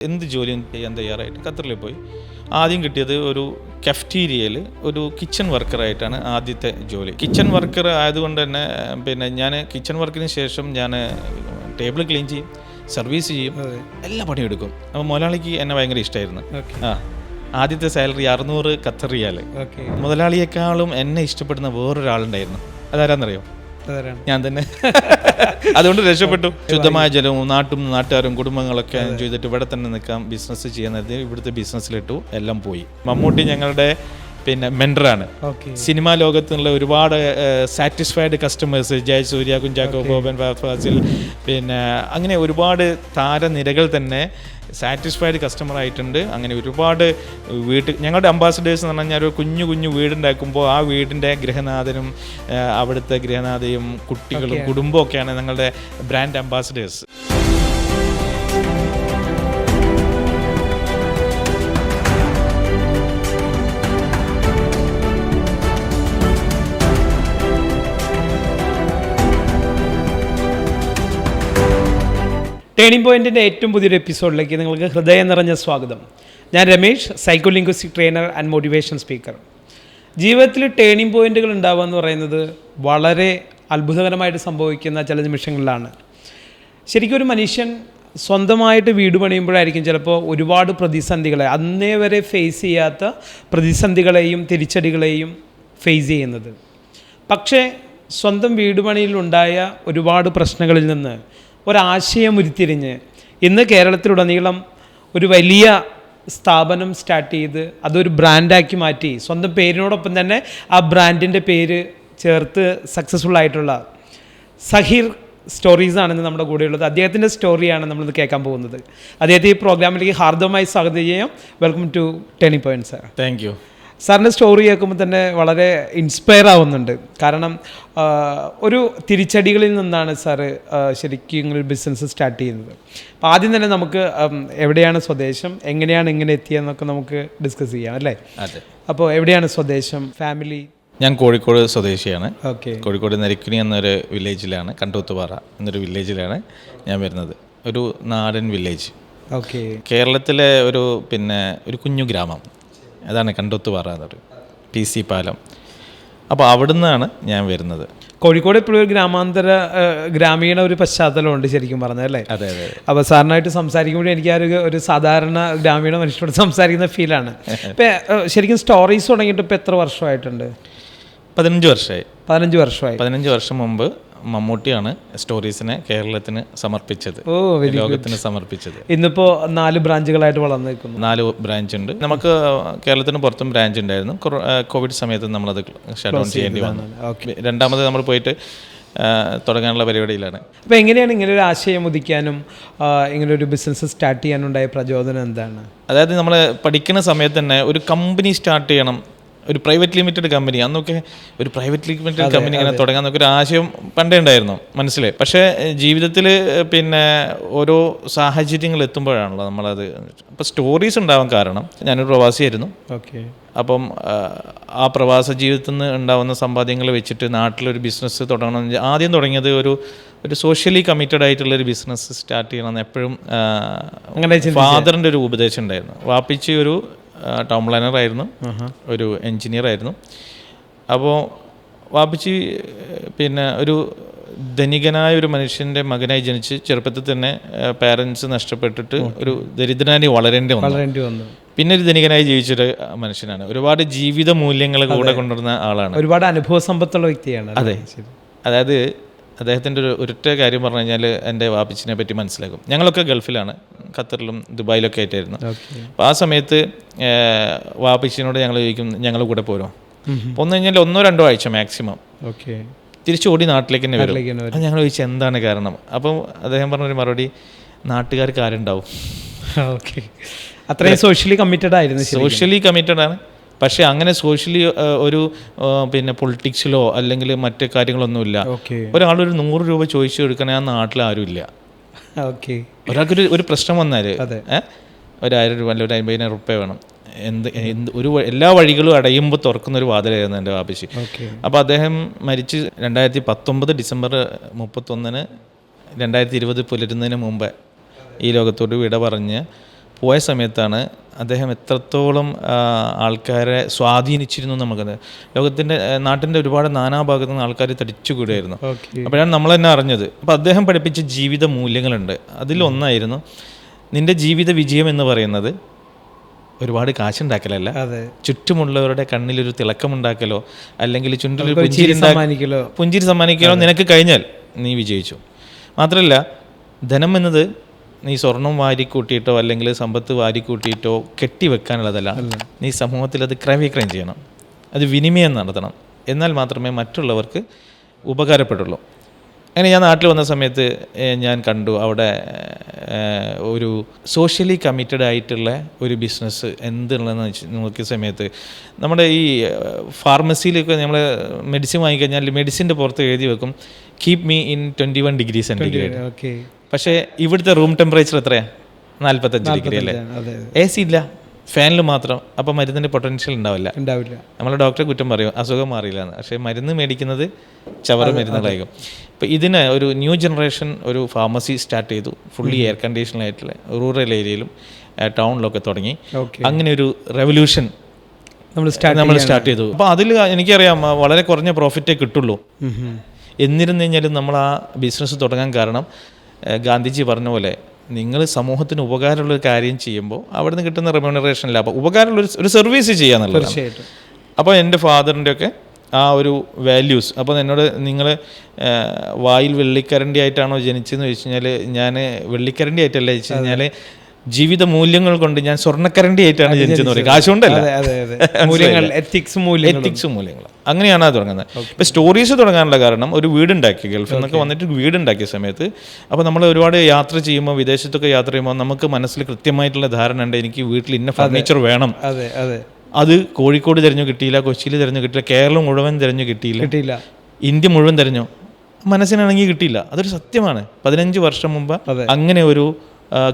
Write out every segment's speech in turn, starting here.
എന്ത് ജോലിയും ചെയ്യാൻ തയ്യാറായിട്ട് ഖത്തറിൽ പോയി. ആദ്യം കിട്ടിയത് ഒരു കഫ്റ്റീരിയയിൽ ഒരു കിച്ചൺ വർക്കറായിട്ടാണ് ആദ്യത്തെ ജോലി. കിച്ചൺ വർക്കർ ആയതുകൊണ്ട് തന്നെ ഞാൻ കിച്ചൺ വർക്കിന് ശേഷം ഞാൻ ടേബിൾ ക്ലീൻ ചെയ്യും, സർവീസ് ചെയ്യും, എല്ലാ പണിയും എടുക്കും. അപ്പോൾ മുതലാളിക്ക് എന്നെ ഭയങ്കര ഇഷ്ടമായിരുന്നു. ആദ്യത്തെ സാലറി 600 ഖത്തർ റിയാൽ. മുതലാളിയെക്കാളും എന്നെ ഇഷ്ടപ്പെടുന്ന വേറൊരാളുണ്ടായിരുന്നു. അതാരാന്നറിയോ? ഞാൻ തന്നെ. അതുകൊണ്ട് രക്ഷപ്പെട്ടു. ശുദ്ധമായ ജലവും നാട്ടുകാരും കുടുംബങ്ങളൊക്കെ ചെയ്തിട്ട് ഇവിടെ തന്നെ നിൽക്കാം, ബിസിനസ് ചെയ്യുന്നത് ഇവിടുത്തെ ബിസിനസ്സിലിട്ടു. എല്ലാം പോയി. മമ്മൂട്ടി ഞങ്ങളുടെ മെൻറ്ററാണ്. സിനിമാ ലോകത്തുള്ള ഒരുപാട് സാറ്റിസ്ഫൈഡ് കസ്റ്റമേഴ്സ്, ജയസൂര്യ, കുഞ്ചാക്കോ ബോബൻ, ഫാസിൽ, അങ്ങനെ ഒരുപാട് താരനിരകൾ തന്നെ സാറ്റിസ്ഫൈഡ് കസ്റ്റമർ ആയിട്ടുണ്ട്. അങ്ങനെ ഒരുപാട് ഞങ്ങളുടെ അംബാസഡേഴ്സ് എന്ന് പറഞ്ഞാൽ ഒരു കുഞ്ഞു വീടുണ്ടാക്കുമ്പോൾ ആ വീടിൻ്റെ ഗൃഹനാഥനും അവിടുത്തെ ഗൃഹനാഥയും കുട്ടികളും കുടുംബവും ഒക്കെയാണ് ഞങ്ങളുടെ ബ്രാൻഡ് അംബാസഡേഴ്സ്. ടേണിംഗ് പോയിൻറ്റിൻ്റെ ഏറ്റവും പുതിയൊരു എപ്പിസോഡിലേക്ക് നിങ്ങൾക്ക് ഹൃദയം നിറഞ്ഞ സ്വാഗതം. ഞാൻ Ramesh, psycho linguistic trainer and motivation speaker. ജീവിതത്തിൽ ടേണിംഗ് പോയിൻറ്റുകൾ ഉണ്ടാവുക എന്ന് പറയുന്നത് വളരെ അത്ഭുതകരമായിട്ട് സംഭവിക്കുന്ന ചില നിമിഷങ്ങളിലാണ്. ശരിക്കും ഒരു മനുഷ്യൻ സ്വന്തമായിട്ട് വീട് പണിയുമ്പോഴായിരിക്കും ചിലപ്പോൾ ഒരുപാട് പ്രതിസന്ധികളെ, അന്നേ വരെ ഫേസ് ചെയ്യാത്ത പ്രതിസന്ധികളെയും തിരിച്ചടികളെയും ഫേസ് ചെയ്യുന്നത്. പക്ഷേ സ്വന്തം വീട് പണിയിലുണ്ടായ ഒരുപാട് പ്രശ്നങ്ങളിൽ നിന്ന് ഒരാശയം ഉരുത്തിരിഞ്ഞ് ഇന്ന് കേരളത്തിലുടനീളം ഒരു വലിയ സ്ഥാപനം സ്റ്റാർട്ട് ചെയ്ത് അതൊരു ബ്രാൻഡാക്കി മാറ്റി സ്വന്തം പേരിനോടൊപ്പം തന്നെ ആ ബ്രാൻഡിൻ്റെ പേര് ചേർത്ത് സക്സസ്ഫുൾ ആയിട്ടുള്ള സഹീർ സ്റ്റോറീസാണ് ഇന്ന് നമ്മുടെ കൂടെയുള്ളത്. അദ്ദേഹത്തിൻ്റെ സ്റ്റോറിയാണ് നമ്മളിന്ന് കേൾക്കാൻ പോകുന്നത്. അദ്ദേഹത്തെ ഈ പ്രോഗ്രാമിലേക്ക് ഹാർദവമായി സ്വാഗതം ചെയ്യാം. Welcome to turning point sir. Thank you. സാറിൻ്റെ സ്റ്റോറി കേൾക്കുമ്പോൾ തന്നെ വളരെ ഇൻസ്പയർ ആവുന്നുണ്ട്. കാരണം ഒരു തിരിച്ചടികളിൽ നിന്നാണ് സാറ് ശരിക്കും ഇങ്ങനെ ബിസിനസ് സ്റ്റാർട്ട് ചെയ്യുന്നത്. അപ്പോൾ ആദ്യം തന്നെ നമുക്ക് എവിടെയാണ് സ്വദേശം, എങ്ങനെയാണ് ഇങ്ങനെ എത്തിയെന്നൊക്കെ നമുക്ക് ഡിസ്കസ് ചെയ്യാം അല്ലേ? അതെ. അപ്പോൾ എവിടെയാണ് സ്വദേശം, ഫാമിലി? ഞാൻ കോഴിക്കോട് സ്വദേശിയാണ്. ഓക്കെ. കോഴിക്കോട് നരിക്കുനി എന്നൊരു വില്ലേജിലാണ്, കണ്ടോത്തുപാറ എന്നൊരു വില്ലേജിലാണ് ഞാൻ വരുന്നത്. ഒരു നാടൻ വില്ലേജ്. ഓക്കെ. കേരളത്തിലെ ഒരു കുഞ്ഞു ഗ്രാമം, അതാണ് കണ്ടോത്തുപാറ എന്നൊരു PC പാലം. അപ്പോൾ അവിടെ നിന്നാണ് ഞാൻ വരുന്നത്. കോഴിക്കോട് ഇപ്പോഴും ഒരു ഗ്രാമീണ ഒരു പശ്ചാത്തലമുണ്ട് ശരിക്കും പറഞ്ഞത് അല്ലേ? അതെ അതെ. അപ്പോൾ സാറിനായിട്ട് സംസാരിക്കുമ്പോഴേ എനിക്ക് ആ ഒരു സാധാരണ ഗ്രാമീണ മനുഷ്യനോട് സംസാരിക്കുന്ന ഫീലാണ്. ഇപ്പം ശരിക്കും സ്റ്റോറീസ് തുടങ്ങിയിട്ട് ഇപ്പോൾ എത്ര വർഷമായിട്ടുണ്ട്? 15 വർഷമായി. 15 വർഷം മുമ്പ് മമ്മൂട്ടിയാണ് സ്റ്റോറീസിനെ കേരളത്തിന് സമർപ്പിച്ചത്, ലോകത്തിന് സമർപ്പിച്ചത്. ഇന്നിപ്പോൾ 4 ബ്രാഞ്ചുകളായിട്ട് വളർന്നു നിൽക്കുന്നു. 4 ബ്രാഞ്ച് ഉണ്ട്. നമുക്ക് കേരളത്തിന് പുറത്തും ബ്രാഞ്ച് ഉണ്ടായിരുന്നു. കോവിഡ് സമയത്ത് നമ്മളത് ഷട്ട് ഡൗൺ ചെയ്യേണ്ടി വന്നു. രണ്ടാമത് നമ്മൾ പോയിട്ട് തുടങ്ങാനുള്ള പരിപാടിയിലാണ്. അപ്പോൾ എങ്ങനെയാണ് ഇങ്ങനെ ഒരു ആശയം ഉദിക്കാനും ഇങ്ങനെ ഒരു ബിസിനസ് സ്റ്റാർട്ട് ചെയ്യാനുണ്ടായ പ്രചോദനം എന്താണ്? അതായത് നമ്മൾ പഠിക്കുന്ന സമയത്ത് തന്നെ ഒരു കമ്പനി സ്റ്റാർട്ട് ചെയ്യണം, ഒരു പ്രൈവറ്റ് ലിമിറ്റഡ് കമ്പനി. അന്നൊക്കെ ഒരു പ്രൈവറ്റ് ലിമിറ്റഡ് കമ്പനി ഇങ്ങനെ തുടങ്ങാൻ ഒരു ആശയം പണ്ടേ ഉണ്ടായിരുന്നു മനസ്സിൽ. പക്ഷേ ജീവിതത്തിൽ ഓരോ സാഹചര്യങ്ങൾ എത്തുമ്പോഴാണല്ലോ നമ്മളത്. അപ്പോൾ സ്റ്റോറീസ് ഉണ്ടാവാൻ കാരണം ഞാനൊരു പ്രവാസിയായിരുന്നു. ഓക്കെ. അപ്പം ആ പ്രവാസ ജീവിതത്തിൽ നിന്ന് ഉണ്ടാകുന്ന സമ്പാദ്യങ്ങൾ വെച്ചിട്ട് നാട്ടിലൊരു ബിസിനസ് തുടങ്ങണം. ആദ്യം തുടങ്ങിയത് ഒരു സോഷ്യലി കമ്മിറ്റഡ് ആയിട്ടുള്ളൊരു ബിസിനസ് സ്റ്റാർട്ട് ചെയ്യണമെന്ന് എപ്പോഴും അങ്ങനെ ഫാദറിൻ്റെ ഒരു ഉപദേശം ഉണ്ടായിരുന്നു. വാപ്പിച്ച് ഒരു ടൗൺ പ്ലാനർ ആയിരുന്നു, ഒരു എൻജിനീയർ ആയിരുന്നു. അപ്പോൾ വാപ്പിച്ചി ഒരു ധനികനായ ഒരു മനുഷ്യൻ്റെ മകനായി ജനിച്ച് ചെറുപ്പത്തിൽ തന്നെ പാരൻസ് നഷ്ടപ്പെട്ടിട്ട് ഒരു ദരിദ്രനായി വളരേണ്ടി വന്നു. പിന്നെ ഒരു ധനികനായി ജീവിച്ചൊരു മനുഷ്യനാണ്. ഒരുപാട് ജീവിത മൂല്യങ്ങൾ കൂടെ കൊണ്ടുവരുന്ന ആളാണ്. ഒരുപാട് അനുഭവ സമ്പത്തുള്ള വ്യക്തിയാണ്. അതെ. അതായത് അദ്ദേഹത്തിൻ്റെ ഒരൊറ്റ കാര്യം പറഞ്ഞു കഴിഞ്ഞാൽ എൻ്റെ വാപ്പിച്ചിനെ പറ്റി മനസ്സിലാക്കും. ഞങ്ങളൊക്കെ ഗൾഫിലാണ്, ഖത്തറിലും ദുബായിലൊക്കെ ആയിട്ടായിരുന്നു. അപ്പോൾ ആ സമയത്ത് വാപ്പിച്ചിനോട് ഞങ്ങൾ ചോദിക്കും, ഞങ്ങൾ കൂടെ പോരോ? പോന്നു കഴിഞ്ഞാൽ 1-2 ആഴ്ച മാക്സിമം തിരിച്ചോടി നാട്ടിലേക്ക് തന്നെ വരും. അപ്പം ഞങ്ങൾ ചോദിച്ചാൽ എന്താണ് കാരണം? അപ്പം അദ്ദേഹം പറഞ്ഞൊരു മറുപടി, നാട്ടുകാർക്ക് ആരുണ്ടാവും. ഓക്കെ. അത്രയും സോഷ്യലി കമ്മിറ്റഡ് ആയിരുന്നു. സോഷ്യലി കമ്മിറ്റഡ് ആണ്. പക്ഷേ അങ്ങനെ സോഷ്യലി ഒരു പൊളിറ്റിക്സിലോ അല്ലെങ്കിൽ മറ്റു കാര്യങ്ങളൊന്നുമില്ല. ഒരാളൊരു 100 രൂപ ചോദിച്ചു കൊടുക്കണേ ആ നാട്ടിൽ ആരുമില്ല. ഒരാൾക്കൊരു ഒരു പ്രശ്നം വന്നാൽ ഒരു 1000 രൂപ അല്ല ഒരു 50,000 റുപ്യ വേണം. എല്ലാ വഴികളും അടയുമ്പോൾ തുറക്കുന്നൊരു വാതിലായിരുന്നു എൻ്റെ വാപ്പിച്ചി. അപ്പോൾ അദ്ദേഹം മരിച്ച് 2019 ഡിസംബർ 31 2020 പുലരുന്നതിന് മുമ്പേ ഈ ലോകത്തോട് വിട പറഞ്ഞ് പോയ സമയത്താണ് അദ്ദേഹം എത്രത്തോളം ആൾക്കാരെ സ്വാധീനിച്ചിരുന്നു നമുക്കത്. ലോകത്തിൻ്റെ നാട്ടിൻ്റെ ഒരുപാട് നാനാഭാഗത്തു നിന്ന് ആൾക്കാർ തടിച്ചുകൂടിയായിരുന്നു. അപ്പോഴാണ് നമ്മൾ തന്നെ അറിഞ്ഞത്. അപ്പോൾ അദ്ദേഹം പഠിപ്പിച്ച ജീവിത മൂല്യങ്ങളുണ്ട്. അതിലൊന്നായിരുന്നു, നിൻ്റെ ജീവിത വിജയം എന്ന് പറയുന്നത് ഒരുപാട് കാശുണ്ടാക്കലല്ല, ചുറ്റുമുള്ളവരുടെ കണ്ണിലൊരു തിളക്കമുണ്ടാക്കലോ അല്ലെങ്കിൽ ചുണ്ടിലൊരു പുഞ്ചിരി സമ്മാനിക്കലോ നിനക്ക് കഴിഞ്ഞാൽ നീ വിജയിച്ചു. മാത്രമല്ല, ധനം എന്നത് നീ സ്വർണം വാരിക്കൂട്ടിയിട്ടോ അല്ലെങ്കിൽ സമ്പത്ത് വാരിക്കൂട്ടിയിട്ടോ കെട്ടിവെക്കാനുള്ളതല്ല. നീ സമൂഹത്തിൽ അത് ക്രയവിക്രയം ചെയ്യണം, അത് വിനിമയം നടത്തണം. എന്നാൽ മാത്രമേ മറ്റുള്ളവർക്ക് ഉപകാരപ്പെടുള്ളൂ. അങ്ങനെ ഞാൻ നാട്ടിൽ വന്ന സമയത്ത് ഞാൻ കണ്ടു അവിടെ ഒരു സോഷ്യലി കമ്മിറ്റഡ് ആയിട്ടുള്ള ഒരു ബിസിനസ് എന്തുള്ളതെന്ന് നോക്കിയ സമയത്ത് നമ്മുടെ ഈ ഫാർമസിയിലൊക്കെ നമ്മൾ മെഡിസിൻ വാങ്ങിക്കഴിഞ്ഞാൽ മെഡിസിൻ്റെ പുറത്ത് എഴുതി വെക്കും keep me in 21 degree centigrade. പക്ഷേ ഇവിടുത്തെ റൂം ടെമ്പറേച്ചർ എത്രയാണ്? 45 ഡിഗ്രി അല്ലേ? AC ഇല്ല, ഫാനിൽ മാത്രം. അപ്പോൾ മരുന്നിൻ്റെ പൊട്ടൻഷ്യൽ ഉണ്ടാവില്ല. നമ്മൾ ഡോക്ടറെ കുറ്റം പറയും അസുഖം മാറിയില്ല എന്ന്. പക്ഷേ മരുന്ന് മേടിക്കുന്നത് ചവറ് മരുന്നുകളായിരിക്കും. ഇപ്പോൾ ഇതിന് ഒരു ന്യൂ ജനറേഷൻ ഒരു ഫാർമസി സ്റ്റാർട്ട് ചെയ്തു, ഫുള്ളി എയർ കണ്ടീഷനായിട്ടുള്ള റൂറൽ ഏരിയയിലും ടൗണിലൊക്കെ തുടങ്ങി. അങ്ങനെ ഒരു റെവല്യൂഷൻ നമ്മൾ സ്റ്റാർട്ട് ചെയ്തു. അപ്പോൾ അതിൽ എനിക്കറിയാം വളരെ കുറഞ്ഞ പ്രോഫിറ്റേ കിട്ടുള്ളൂ. എന്നിരുന്നു കഴിഞ്ഞാലും നമ്മൾ ആ ബിസിനസ് തുടങ്ങാൻ കാരണം ഗാന്ധിജി പറഞ്ഞ പോലെ നിങ്ങൾ സമൂഹത്തിന് ഉപകാരമുള്ളൊരു കാര്യം ചെയ്യുമ്പോൾ അവിടെ നിന്ന് കിട്ടുന്ന റെമ്യൂണറേഷൻ ലാഭം ഉപകാരമുള്ള ഒരു സർവീസ് ചെയ്യാന്നുള്ളത്. അപ്പോൾ എൻ്റെ ഫാദറിൻ്റെ ഒക്കെ ആ ഒരു വാല്യൂസ്. അപ്പോൾ എന്നോട് നിങ്ങൾ വായിൽ വെള്ളിക്കരണ്ടി ആയിട്ടാണോ ജനിച്ചതെന്ന് ചോദിച്ചു കഴിഞ്ഞാൽ ഞാൻ വെള്ളിക്കരണ്ടി ആയിട്ടല്ല ചോദിച്ചു കഴിഞ്ഞാൽ ജീവിത മൂല്യങ്ങൾ കൊണ്ട് ഞാൻ സ്വർണ്ണക്കരണ്ടി ആയിട്ടാണ് ജനിച്ചതെന്ന് പറയും. കാശുകൊണ്ടല്ല, എത്തിക്സ് മൂല്യങ്ങൾ. അങ്ങനെയാണ് അത് തുടങ്ങുന്നത്. ഇപ്പോൾ സ്റ്റോറീസ് തുടങ്ങാനുള്ള കാരണം ഒരു വീടുണ്ടാക്കി, ഗൾഫിൽ നിന്നൊക്കെ വന്നിട്ട് വീടുണ്ടാക്കിയ സമയത്ത് അപ്പോൾ നമ്മൾ ഒരുപാട് യാത്ര ചെയ്യുമ്പോൾ, വിദേശത്തൊക്കെ യാത്ര ചെയ്യുമ്പോൾ നമുക്ക് മനസ്സിൽ കൃത്യമായിട്ടുള്ള ധാരണ ഉണ്ട്, എനിക്ക് വീട്ടിൽ ഇന്ന ഫർണിച്ചർ വേണം. അത് കോഴിക്കോട് തിരഞ്ഞു കിട്ടിയില്ല, കൊച്ചിയിൽ തിരഞ്ഞു കിട്ടിയില്ല, കേരളം മുഴുവൻ തിരഞ്ഞു കിട്ടിയില്ല, ഇന്ത്യ മുഴുവൻ തിരഞ്ഞു, മനസ്സിനാണെങ്കിൽ കിട്ടിയില്ല. അതൊരു സത്യമാണ്. 15 വർഷം മുമ്പ് അങ്ങനെ ഒരു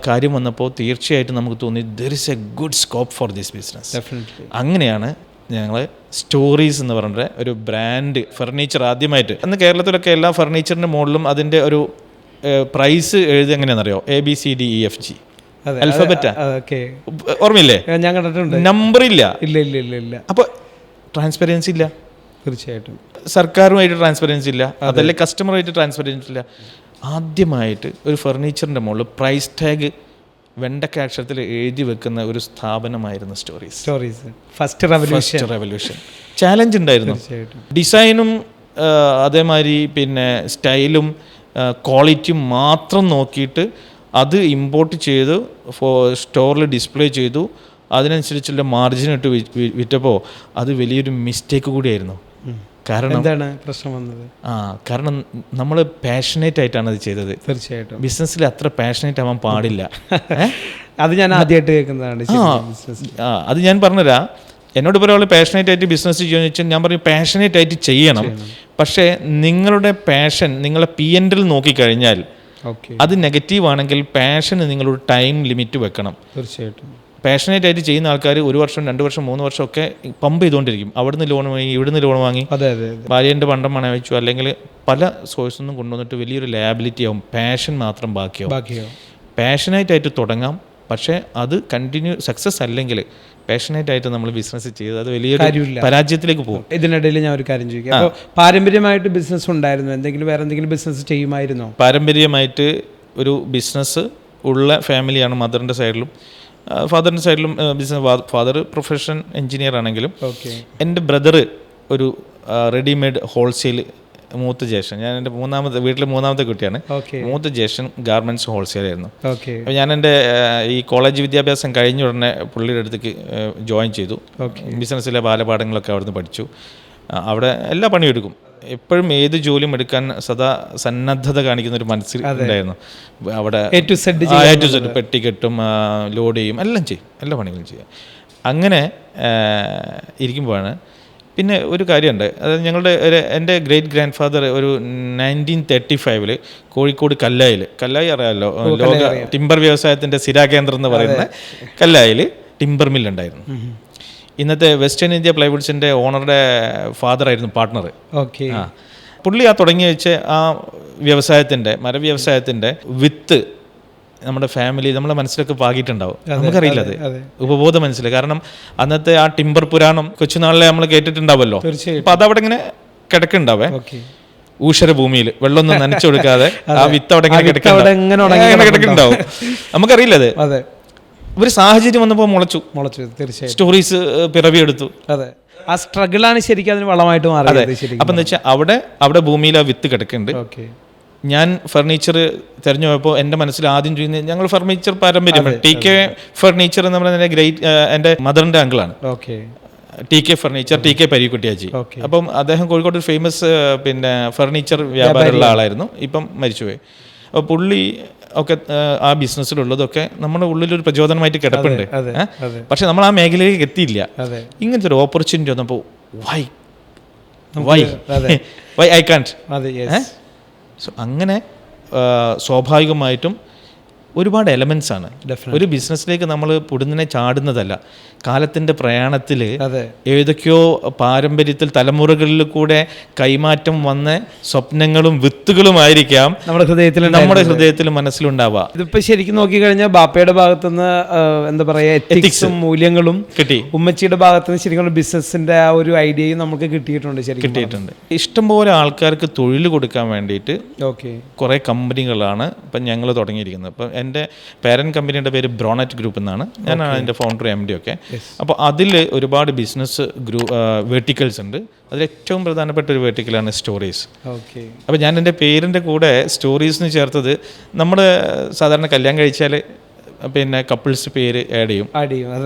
കാര്യം വന്നപ്പോൾ തീർച്ചയായിട്ടും നമുക്ക് തോന്നി there is A good scope for this business. അങ്ങനെയാണ് ഞങ്ങൾ സ്റ്റോറീസ് എന്ന് പറഞ്ഞ ഒരു ബ്രാൻഡ് ഫർണിച്ചർ ആദ്യമായിട്ട്. അന്ന് കേരളത്തിലൊക്കെ എല്ലാ ഫർണിച്ചറിൻ്റെ മുകളിലും അതിൻ്റെ ഒരു പ്രൈസ് എഴുതി എങ്ങനെയാണെന്നറിയോ? ABCDEFG അൽഫബറ്റാ, ഓർമ്മയില്ലേ? നമ്പർ ഇല്ല. അപ്പോൾ ട്രാൻസ്പെറൻസി ഇല്ല. തീർച്ചയായിട്ടും സർക്കാരുമായിട്ട് ട്രാൻസ്പെറൻസി ഇല്ല, അതല്ലേ കസ്റ്റമറുമായിട്ട് ട്രാൻസ്പെറൻസി ഇല്ല. ആദ്യമായിട്ട് ഒരു ഫർണിച്ചറിൻ്റെ മുകളിൽ പ്രൈസ് ടാഗ് വെണ്ടക്ക അക്ഷരത്തിൽ എഴുതി വെക്കുന്ന ഒരു സ്ഥാപനമായിരുന്നു സ്റ്റോറീസ്. First revolution. ചാലഞ്ച് ഉണ്ടായിരുന്നു. ഡിസൈനും അതേമാതിരി പിന്നെ സ്റ്റൈലും ക്വാളിറ്റിയും മാത്രം നോക്കിയിട്ട് അത് ഇമ്പോർട്ട് ചെയ്ത് സ്റ്റോറിൽ ഡിസ്പ്ലേ ചെയ്തു. അതിനനുസരിച്ചുള്ള മാർജിൻ ഇട്ട് വിറ്റപ്പോൾ അത് വലിയൊരു മിസ്റ്റേക്ക് കൂടിയായിരുന്നു. കാരണം എന്താണ് പ്രശ്നം വന്നത്? കാരണം നമ്മൾ പാഷനേറ്റ് ആയിട്ടാണ് അത് ചെയ്തത്. തീർച്ചയായിട്ടും ബിസിനസ്സിൽ അത്ര പാഷനേറ്റ് ആവാൻ പാടില്ല. അത് ഞാൻ ആദ്യമായിട്ട് കേൾക്കുന്നതാണ്. അത് ഞാൻ പറഞ്ഞുതരാം. എന്നോട് പറയാനുള്ള പാഷനേറ്റ് ആയിട്ട് ബിസിനസ് ചെയ്യുമെന്ന് വെച്ചാൽ ഞാൻ പറയും പാഷനേറ്റ് ആയിട്ട് ചെയ്യണം. പക്ഷേ നിങ്ങളുടെ പാഷൻ നിങ്ങളെ P&L നോക്കിക്കഴിഞ്ഞാൽ അത് നെഗറ്റീവ് ആണെങ്കിൽ പാഷന് നിങ്ങളൊരു ടൈം ലിമിറ്റ് വെക്കണം. തീർച്ചയായിട്ടും പാഷനേറ്റ് ആയിട്ട് ചെയ്യുന്ന ആൾക്കാർ 1 വർഷം 2 വർഷം 3 വർഷം ഒക്കെ പമ്പ് ചെയ്തുകൊണ്ടിരിക്കും. അവിടുന്ന് ലോൺ വാങ്ങി, ഇവിടുന്ന് ലോൺ വാങ്ങി, ഭാര്യേൻ്റെ പണ്ടം പണം വെച്ചു, അല്ലെങ്കിൽ പല സോഴ്സിൽ നിന്നും കൊണ്ടുവന്നിട്ട് വലിയൊരു ലയബിലിറ്റി ആവും. പാഷൻ മാത്രം ബാക്കിയാവും. പാഷനേറ്റായിട്ട് തുടങ്ങാം, പക്ഷേ അത് കണ്ടിന്യൂ സക്സസ് അല്ലെങ്കിൽ പാഷനേറ്റ് ആയിട്ട് നമ്മൾ ബിസിനസ് ചെയ്ത് അത് വലിയൊരു പരാജയത്തിലേക്ക് പോകും. ഇതിനിടയിൽ ഞാൻ ഒരു കാര്യം ചോദിക്കാം. അപ്പോൾ പാരമ്പര്യമായിട്ട് ബിസിനസ് ഉണ്ടായിരുന്നു, വേറെ എന്തെങ്കിലും ബിസിനസ് ചെയ്യുമായിരുന്നോ? പാരമ്പര്യമായിട്ട് ഒരു ബിസിനസ് ഉള്ള ഫാമിലിയാണ് മദറിൻ്റെ സൈഡിലും ഫാദറിൻ്റെ സൈഡിലും ബിസിനസ്. ഫാദർ പ്രൊഫഷൻ എഞ്ചിനീയർ ആണെങ്കിലും എൻ്റെ ബ്രദർ ഒരു റെഡിമെയ്ഡ് ഹോൾസെയിൽ മൂത്ത ജ്യേഷ്ഠൻ, ഞാൻ എൻ്റെ വീട്ടിലെ മൂന്നാമത്തെ കുട്ടിയാണ്. മൂത്ത ജ്യേഷ്ഠൻ ഗാർമെൻറ്റ്സ് ഹോൾസെയിലായിരുന്നു. അപ്പോൾ ഞാൻ എൻ്റെ ഈ കോളേജ് വിദ്യാഭ്യാസം കഴിഞ്ഞ ഉടനെ പുള്ളിയുടെ അടുത്തേക്ക് ജോയിൻ ചെയ്തു. ബിസിനസ്സിലെ ബാലപാഠങ്ങളൊക്കെ അവിടുന്ന് പഠിച്ചു. അവിടെ എല്ലാ പണിയും എടുക്കും. എപ്പോഴും ഏത് ജോലിയും എടുക്കാൻ സദാ സന്നദ്ധത കാണിക്കുന്ന ഒരു മനസ്സിൽ ഉണ്ടായിരുന്നു. അവിടെ A to Z പെട്ടി കെട്ടും, ലോഡ് ചെയ്യും, എല്ലാം ചെയ്യും, എല്ലാ പണികളും ചെയ്യും. അങ്ങനെ ഇരിക്കുമ്പോഴാണ് പിന്നെ ഒരു കാര്യമുണ്ട്. അതായത് എൻ്റെ ഗ്രേറ്റ് ഗ്രാൻഡ് ഫാദർ ഒരു 1935 കോഴിക്കോട് കല്ലായി അറിയാമല്ലോ, ലോക ടിമ്പർ വ്യവസായത്തിൻ്റെ സ്ഥിരാകേന്ദ്രം എന്ന് പറയുന്ന കല്ലായിൽ ടിമ്പർ മില്ലുണ്ടായിരുന്നു. ഇന്നത്തെ വെസ്റ്റേൺ ഇന്ത്യ പ്ലൈവുഡ്സിൻ്റെ ഓണറുടെ ഫാദറായിരുന്നു പാർട്ട്ണർ. പുള്ളി തുടങ്ങി വെച്ച് ആ വ്യവസായത്തിൻ്റെ മരവ്യവസായത്തിൻ്റെ വിത്ത് നമ്മുടെ ഫാമിലി നമ്മളെ മനസ്സിലൊക്കെ പാകിയിട്ടുണ്ടാവും. നമുക്കറിയില്ല അത് ഉപബോധ മനസ്സിൽ. കാരണം അന്നത്തെ ആ ടിമ്പർ പുരാണം കൊച്ചുനാളിലെ നമ്മൾ കേട്ടിട്ടുണ്ടാവല്ലോ. അപ്പൊ അതവിടെ ഇങ്ങനെ കിടക്കുന്നുണ്ടാവേ ഊഷര ഭൂമിയിൽ വെള്ളമൊന്നും നനച്ചു കൊടുക്കാതെ ആ വിത്ത് അവിടെ കിടക്കുന്നുണ്ടാവും. നമുക്കറിയില്ല അത്. ഒരു സാഹചര്യം വന്നപ്പോൾ മുളച്ചു. തീർച്ചയായും സ്റ്റോറീസ് പിറവിയെടുത്തു. അതെ, ആ സ്ട്രഗിളാണ് ശരിക്കും അതിന് വളമായിട്ട് മാറിയത്. അപ്പം എന്ന് വെച്ചാൽ അവിടെ ഭൂമിയിൽ ആ വിത്ത് കിടക്കുന്നുണ്ട്. ഞാൻ ഫർണിച്ചർ തിരഞ്ഞു പോയപ്പോൾ എൻ്റെ മനസ്സിൽ ആദ്യം ചെയ്യുന്നത് ഞങ്ങൾ ഫർണിച്ചർ പാരമ്പര്യമാണ്. ടി കെ ഫർണിച്ചർ എന്ന് പറയുന്നത് എൻ്റെ മദറിൻ്റെ അങ്കിളാണ്. T K furniture, T K പരീക്കുട്ടിയാച്ചി. അപ്പം അദ്ദേഹം കോഴിക്കോട് ഒരു ഫേമസ് പിന്നെ ഫർണിച്ചർ വ്യാപാരമുള്ള ആളായിരുന്നു. ഇപ്പം മരിച്ചുപോയി. അപ്പോൾ പുള്ളി ഒക്കെ ആ ബിസിനസ്സിലുള്ളതൊക്കെ നമ്മുടെ ഉള്ളിലൊരു പ്രചോദനമായിട്ട് കിടപ്പുണ്ട്. പക്ഷെ നമ്മൾ ആ മേഖലയിലേക്ക് എത്തിയില്ല. ഇങ്ങനത്തെ ഒരു ഓപ്പർച്യൂണിറ്റി വന്നപ്പോൾ വൈ ഐ കാൻറ്റ്. സോ അങ്ങനെ സ്വാഭാവികമായിട്ടും ഒരുപാട് എലമെന്റ്സ് ആണ്. ഒരു ബിസിനസ്സിലേക്ക് നമ്മൾ പൊടുന്നനെ ചാടുന്നതല്ല. കാലത്തിന്റെ പ്രയാണത്തിൽ ഏതൊക്കെയോ പാരമ്പര്യത്തിൽ തലമുറകളിൽ കൂടെ കൈമാറ്റം വന്ന സ്വപ്നങ്ങളും വിത്തുകളുമായിരിക്കാം നമ്മുടെ ഹൃദയത്തിൽ മനസ്സിലുണ്ടാവുക. ഇതിപ്പോ ശരിക്കും നോക്കിക്കഴിഞ്ഞാൽ ബാപ്പയുടെ ഭാഗത്തുനിന്ന് എന്താ പറയാ എത്തിക്സും മൂല്യങ്ങളും കിട്ടി. ഉമ്മച്ചിയുടെ ഭാഗത്തുനിന്ന് ശരിക്കും ബിസിനസിന്റെ ആ ഒരു ഐഡിയയും നമുക്ക് കിട്ടിയിട്ടുണ്ട്. ഇഷ്ടംപോലെ ആൾക്കാർക്ക് തൊഴിൽ കൊടുക്കാൻ വേണ്ടിയിട്ട് കുറെ കമ്പനികളാണ് ഇപ്പം ഞങ്ങൾ തുടങ്ങിയിരിക്കുന്നത്. ഇപ്പം എൻ്റെ പേരൻറ് കമ്പനിയുടെ പേര് ബ്രോണറ്റ് ഗ്രൂപ്പ് എന്നാണ്. ഞാനാണ് അതിൻ്റെ ഫൗണ്ടർ MD ഒക്കെ. അപ്പോൾ അതിൽ ഒരുപാട് ബിസിനസ് വെർട്ടിക്കൽസ് ഉണ്ട്. അതിൽ ഏറ്റവും പ്രധാനപ്പെട്ട ഒരു വെർട്ടിക്കലാണ് സ്റ്റോറീസ്. അപ്പോൾ ഞാൻ എൻ്റെ പേരിൻ്റെ കൂടെ സ്റ്റോറീസിന് ചേർത്തത് നമ്മൾ സാധാരണ കല്യാണം കഴിച്ചാൽ പിന്നെ കപ്പിൾസ് പേര് ആഡ് ചെയ്യും,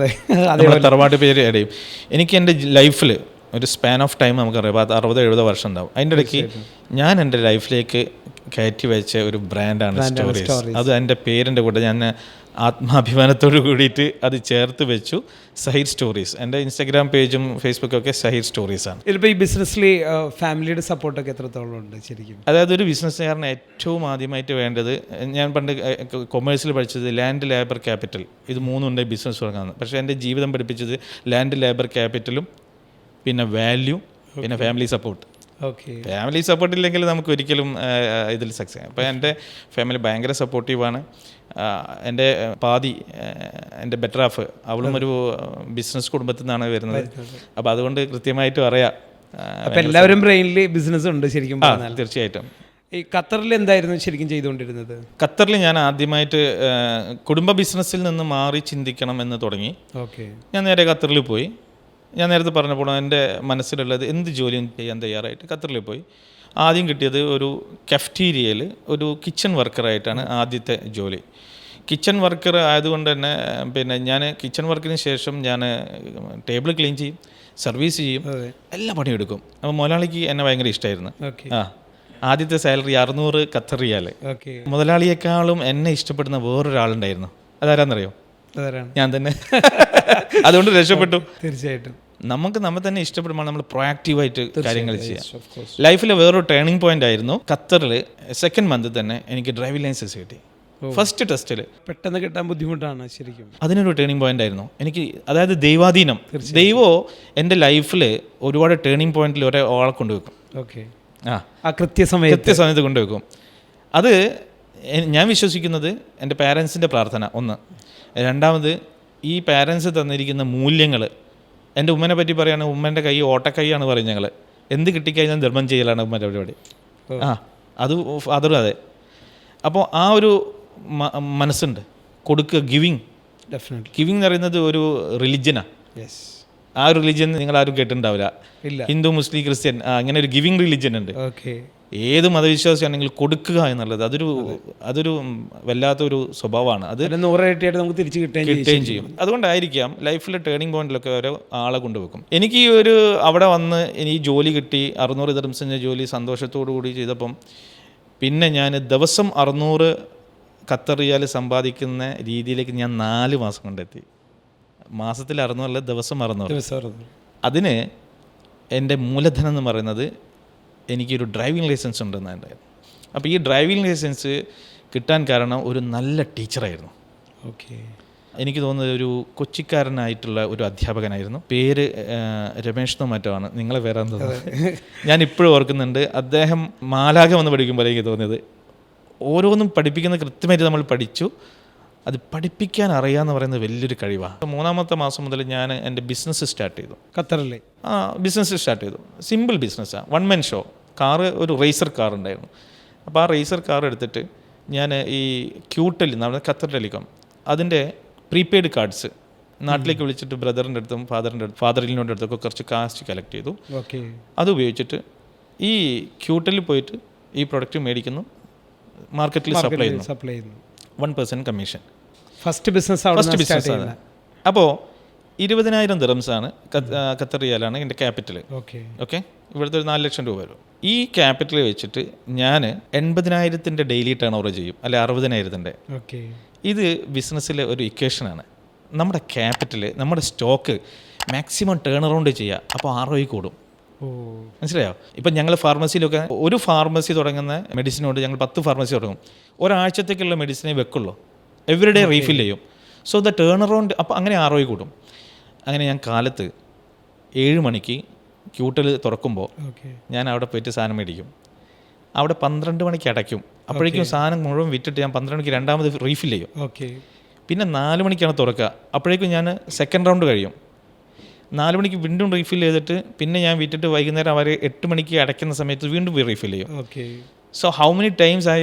നമ്മുടെ തറവാട്ട് പേര് ആഡ് ചെയ്യും. എനിക്ക് എൻ്റെ ലൈഫിൽ ഒരു സ്പാൻ ഓഫ് ടൈം നമുക്കറിയാം 60-70 വർഷം ഉണ്ടാവും. അതിൻ്റെ ഇടയ്ക്ക് ഞാൻ എൻ്റെ ലൈഫിലേക്ക് കയറ്റി വെച്ച ഒരു ബ്രാൻഡാണ് സ്റ്റോറീസ്. അത് എൻ്റെ പേരിൻ്റെ കൂടെ ഞാൻ ആത്മാഭിമാനത്തോട് കൂടിയിട്ട് അത് ചേർത്ത് വെച്ചു. സഹീർ സ്റ്റോറീസ്. എൻ്റെ ഇൻസ്റ്റാഗ്രാം പേജും ഫേസ്ബുക്കും ഒക്കെ സഹീർ സ്റ്റോറീസ് ആണ്. ഇതിപ്പോൾ ഈ ബിസിനസ്സിൽ ഫാമിലിയുടെ സപ്പോർട്ടൊക്കെ എത്രത്തോളം ഉണ്ട് ശരിക്കും? അതായത് ഒരു ബിസിനസ്സുകാരന് ഏറ്റവും ആദ്യമായിട്ട് വേണ്ടത്, ഞാൻ പണ്ട് കൊമേഴ്സിൽ പഠിച്ചത് ലാൻഡ് ലേബർ ക്യാപിറ്റൽ, ഇത് മൂന്നുണ്ട് ബിസിനസ് തുടങ്ങാമെന്ന്. പക്ഷേ എൻ്റെ ജീവിതം പഠിപ്പിച്ചത് ലാൻഡ് ലേബർ ക്യാപിറ്റലും പിന്നെ വാല്യൂ പിന്നെ ഫാമിലി സപ്പോർട്ട്. ഫാമിലി സപ്പോർട്ട് ഇല്ലെങ്കിൽ നമുക്ക് ഒരിക്കലും ഇതിൽ സക്സസ് ചെയ്യാം. അപ്പോൾ എൻ്റെ ഫാമിലി ഭയങ്കര സപ്പോർട്ടീവാണ്. എൻ്റെ പാതി എൻ്റെ ബെറ്റർ ഹാഫ് അവളും ഒരു ബിസിനസ് കുടുംബത്തിൽ നിന്നാണ് വരുന്നത്. അപ്പോൾ അതുകൊണ്ട് കൃത്യമായിട്ടും അറിയാം. അപ്പോൾ എല്ലാവരും ബ്രെയിനിൽ ബിസിനസ് ഉണ്ട് ശരിക്കും. തീർച്ചയായിട്ടും. ഈ ഖത്തറിൽ എന്തായിരുന്നു ശരിക്കും ചെയ്തുകൊണ്ടിരുന്നത്? ഖത്തറിൽ ഞാൻ ആദ്യമായിട്ട് കുടുംബ ബിസിനസ്സിൽ നിന്ന് മാറി ചിന്തിക്കണം എന്ന് തുടങ്ങി. ഞാൻ നേരെ ഖത്തറിൽ പോയി. ഞാൻ നേരത്തെ പറഞ്ഞപ്പോൾ എൻ്റെ മനസ്സിലുള്ളത് എന്ത് ജോലിയും ചെയ്യാൻ തയ്യാറായിട്ട് ഖത്തറിൽ പോയി. ആദ്യം കിട്ടിയത് ഒരു കഫ്റ്റീരിയയിൽ ഒരു കിച്ചൺ വർക്കറായിട്ടാണ് ആദ്യത്തെ ജോലി. കിച്ചൺ വർക്കർ ആയതുകൊണ്ട് തന്നെ പിന്നെ ഞാൻ കിച്ചൺ വർക്കിന് ശേഷം ഞാൻ ടേബിൾ ക്ലീൻ ചെയ്യും, സർവീസ് ചെയ്യും, എല്ലാ പണിയും എടുക്കും. അപ്പോൾ മുതലാളിക്ക് എന്നെ ഭയങ്കര ഇഷ്ടമായിരുന്നു. ആദ്യത്തെ സാലറി 600 ഖത്തർ റിയാൽ. മുതലാളിയെക്കാളും എന്നെ ഇഷ്ടപ്പെടുന്ന വേറൊരാളുണ്ടായിരുന്നു. അതാരാന്നറിയോ? ഞാൻ തന്നെ. അതുകൊണ്ട് രക്ഷപ്പെട്ടു. തീർച്ചയായിട്ടും നമുക്ക് നമ്മെ തന്നെ ഇഷ്ടപ്പെടുമ്പോൾ നമ്മൾ പ്രൊയാക്റ്റീവായിട്ട് കാര്യങ്ങൾ ചെയ്യാം. ലൈഫിലെ വേറൊരു ടേണിംഗ് പോയിന്റ് ആയിരുന്നു. ഖത്തറിൽ സെക്കൻഡ് മന്ത് തന്നെ എനിക്ക് ഡ്രൈവിംഗ് ലൈസൻസ് കിട്ടി. ഫസ്റ്റ് ടെസ്റ്റിൽ. പെട്ടെന്ന് കിട്ടാൻ ബുദ്ധിമുട്ടാണ് ശരിക്കും. അതിനൊരു ടേണിംഗ് പോയിന്റ് ആയിരുന്നു എനിക്ക്. അതായത് ദൈവാധീനം. ദൈവം എൻ്റെ ലൈഫിൽ ഒരുപാട് ടേണിംഗ് പോയിന്റിൽ ഒരാളെ കൊണ്ടുവെക്കും. കൃത്യസമയത്ത് കൊണ്ടുവെക്കും. അത് ഞാൻ വിശ്വസിക്കുന്നത് എൻ്റെ പാരൻസിൻ്റെ പ്രാർത്ഥന ഒന്ന്. രണ്ടാമത് ഈ പാരൻസ് തന്നിരിക്കുന്ന മൂല്യങ്ങൾ. എൻ്റെ ഉമ്മനെ പറ്റി പറയുകയാണെങ്കിൽ ഉമ്മൻ്റെ കൈ ഓട്ടക്കൈയാണ് പറയും. ഞങ്ങൾ എന്ത് കിട്ടിക്കഴിഞ്ഞാൽ ധർമ്മം ചെയ്യലാണ് ഉമ്മൻ്റെ പരിപാടി. അത് ഫാദറും അതെ. അപ്പോൾ ആ ഒരു മനസ്സുണ്ട്. കൊടുക്കുക, ഗിവിങ്. ഗിവിങ് എന്ന് പറയുന്നത് ഒരു റിലിജ്യനാണ്. ആ ഒരു റിലിജ്യൻ നിങ്ങളാരും കേട്ടിട്ടുണ്ടാവില്ല. ഹിന്ദു, മുസ്ലിം, ക്രിസ്ത്യൻ, അങ്ങനെ ഒരു ഗിവിങ് റിലിജ്യൻ ഉണ്ട്. ഏത് മതവിശ്വാസിയാണെങ്കിൽ കൊടുക്കുക എന്നുള്ളത് അതൊരു വല്ലാത്തൊരു സ്വഭാവമാണ്. അത് 100 ഇരട്ടിയായിട്ട് നമുക്ക് തിരിച്ച് കിട്ടുകയും ചെയ്യും. അതുകൊണ്ടായിരിക്കാം ലൈഫിലെ ടേണിംഗ് പോയിന്റിലൊക്കെ ഓരോ ആളെ കൊണ്ടുവെക്കും. എനിക്ക് ഈ ഒരു അവിടെ വന്ന് ഈ ജോലി കിട്ടി. 600 ദിർഹംസിൻ്റെ ജോലി സന്തോഷത്തോടു കൂടി ചെയ്തപ്പം പിന്നെ ഞാൻ ദിവസം 600 ഖത്തർ റിയാൽ സമ്പാദിക്കുന്ന രീതിയിലേക്ക് ഞാൻ 4 മാസം കൊണ്ടെത്തി. മാസത്തിൽ 600 അല്ല, ദിവസം 600. അതിന് എൻ്റെ മൂലധനം എന്ന് പറയുന്നത് എനിക്കൊരു ഡ്രൈവിംഗ് ലൈസൻസ് ഉണ്ടെന്നാണ്. അപ്പോൾ ഈ ഡ്രൈവിംഗ് ലൈസൻസ് കിട്ടാൻ കാരണം ഒരു നല്ല ടീച്ചറായിരുന്നു. എനിക്ക് തോന്നുന്നത് ഒരു കൊച്ചിക്കാരനായിട്ടുള്ള ഒരു അധ്യാപകനായിരുന്നു. പേര് രമേഷ് എന്നോ മറ്റോ ആണ്. നിങ്ങളെ പേരാന്ന് തോന്നുന്നത്. ഞാൻ ഇപ്പോഴും ഓർക്കുന്നുണ്ട്. അദ്ദേഹം മാലാഖ വന്ന് പഠിക്കുമ്പോൾ എനിക്ക് തോന്നിയത് ഓരോന്നും പഠിപ്പിക്കുന്ന കൃത്യമായിട്ട് നമ്മൾ പഠിച്ചു. അത് പഠിപ്പിക്കാൻ അറിയാമെന്ന് പറയുന്നത് വലിയൊരു കഴിവാണ്. 3-ാമത്തെ മാസം മുതൽ ഞാൻ എൻ്റെ ബിസിനസ് സ്റ്റാർട്ട് ചെയ്തു. ഖത്തറിൽ ബിസിനസ് സ്റ്റാർട്ട് ചെയ്തു. സിമ്പിൾ ബിസിനസ്സാണ്, 1 man ഷോ. ഒരു റേസർ കാർ ഉണ്ടായിരുന്നു. അപ്പോൾ ആ റേസർ കാർ എടുത്തിട്ട് ഞാൻ ഈ ക്യൂടെൽ നമ്മുടെ ഖത്തർ ടെലികോം അതിൻ്റെ പ്രീപെയ്ഡ് കാർഡ്സ് നാട്ടിലേക്ക് വിളിച്ചിട്ട് ബ്രദറിൻ്റെ അടുത്തും ഫാദറിൻ്റെ അടുത്തൊക്കെ കുറച്ച് കാസ്റ്റ് കളക്ട് ചെയ്തു. അത് ഉപയോഗിച്ചിട്ട് ഈ ക്യൂട്ടലിൽ പോയിട്ട് ഈ പ്രൊഡക്റ്റ് മേടിക്കുന്നു, മാർക്കറ്റിൽ സപ്ലൈ ചെയ്യുന്നു. 1% കമ്മീഷൻ. First business. അപ്പോൾ 20,000 ദിറംസാണ്, ഖത്തർ റിയാലാണ് എൻ്റെ ക്യാപിറ്റൽ. ഓക്കെ, ഇവിടുത്തെ ഒരു 4 ലക്ഷം രൂപ വരും. ഈ ക്യാപിറ്റൽ വെച്ചിട്ട് ഞാൻ 80,000 ഡെയിലി ടേൺ ഓവർ ചെയ്യും, അല്ലെ 60,000. ഇത് ബിസിനസ്സിലെ ഒരു ഇക്വേഷനാണ്. നമ്മുടെ ക്യാപിറ്റൽ, നമ്മുടെ സ്റ്റോക്ക് മാക്സിമം ടേൺ അറൗണ്ട് ചെയ്യുക, അപ്പോൾ ROI കൂടും. മനസ്സിലായോ? ഇപ്പം ഞങ്ങൾ ഫാർമസിയിലൊക്കെ ഒരു ഫാർമസി തുടങ്ങുന്ന മെഡിസിനോട് ഞങ്ങൾ 10 ഫാർമസി തുടങ്ങും. ഒരാഴ്ചത്തേക്കുള്ള മെഡിസിനെ വെക്കുള്ളൂ, എവറിഡേ റീഫിൽ ചെയ്യും. സോ ദ ടേൺ അറൗണ്ട്, അപ്പോൾ അങ്ങനെ ROI കൂടും. അങ്ങനെ ഞാൻ കാലത്ത് 7 മണിക്ക് ക്യൂട്ടൽ തുറക്കുമ്പോൾ ഞാൻ അവിടെ പോയിട്ട് സാധനം മേടിക്കും. അവിടെ 12 മണിക്ക് അടയ്ക്കും. അപ്പോഴേക്കും സാധനം മുഴുവൻ വിറ്റിട്ട് ഞാൻ 12 മണിക്ക് രണ്ടാമത് റീഫിൽ ചെയ്യും. പിന്നെ 4 മണിക്കാണ് തുറക്കുക. അപ്പോഴേക്കും ഞാൻ സെക്കൻഡ് റൗണ്ട് കഴിയും. 4 മണിക്ക് വീണ്ടും റീഫിൽ ചെയ്തിട്ട് പിന്നെ ഞാൻ വിറ്റിട്ട് വൈകുന്നേരം അവർ 8 മണിക്ക് അടയ്ക്കുന്ന സമയത്ത് വീണ്ടും പോയി റീഫിൽ ചെയ്യും. So how many times I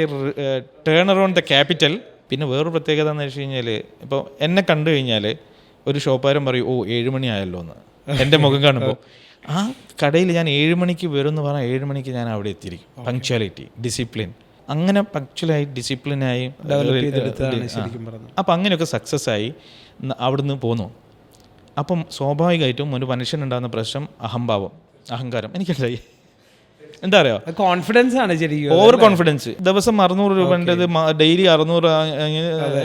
turn around the capital. പിന്നെ വേറൊരു പ്രത്യേകത എന്ന് വെച്ച് കഴിഞ്ഞാൽ, ഇപ്പോൾ എന്നെ കണ്ടു കഴിഞ്ഞാൽ ഒരു ഷോപ്പുകാരൻ പറയും, 7 മണി ആയല്ലോ എന്ന് എൻ്റെ മുഖം കാണുമ്പോൾ. ആ കടയിൽ ഞാൻ 7 മണിക്ക് വരും എന്ന് പറഞ്ഞാൽ 7 മണിക്ക് ഞാൻ അവിടെ എത്തിയിരിക്കും. പങ്ക്ച്വാലിറ്റി, ഡിസിപ്ലിൻ, അങ്ങനെ പങ്ക്ച്വലായി ഡിസിപ്ലിനായി അപ്പം അങ്ങനെയൊക്കെ സക്സസ് ആയി അവിടുന്ന് പോന്നു. അപ്പം സ്വാഭാവികമായിട്ടും ഒരു മനുഷ്യനുണ്ടാകുന്ന പ്രശ്നം അഹങ്കാരം. എനിക്കുണ്ടായി. എന്താ പറയുക, കോൺഫിഡൻസ് ആണ് ശരിക്കും, ഓവർ കോൺഫിഡൻസ്. ദിവസം 600 രൂപേൻ്റെത് ഡെയിലി 600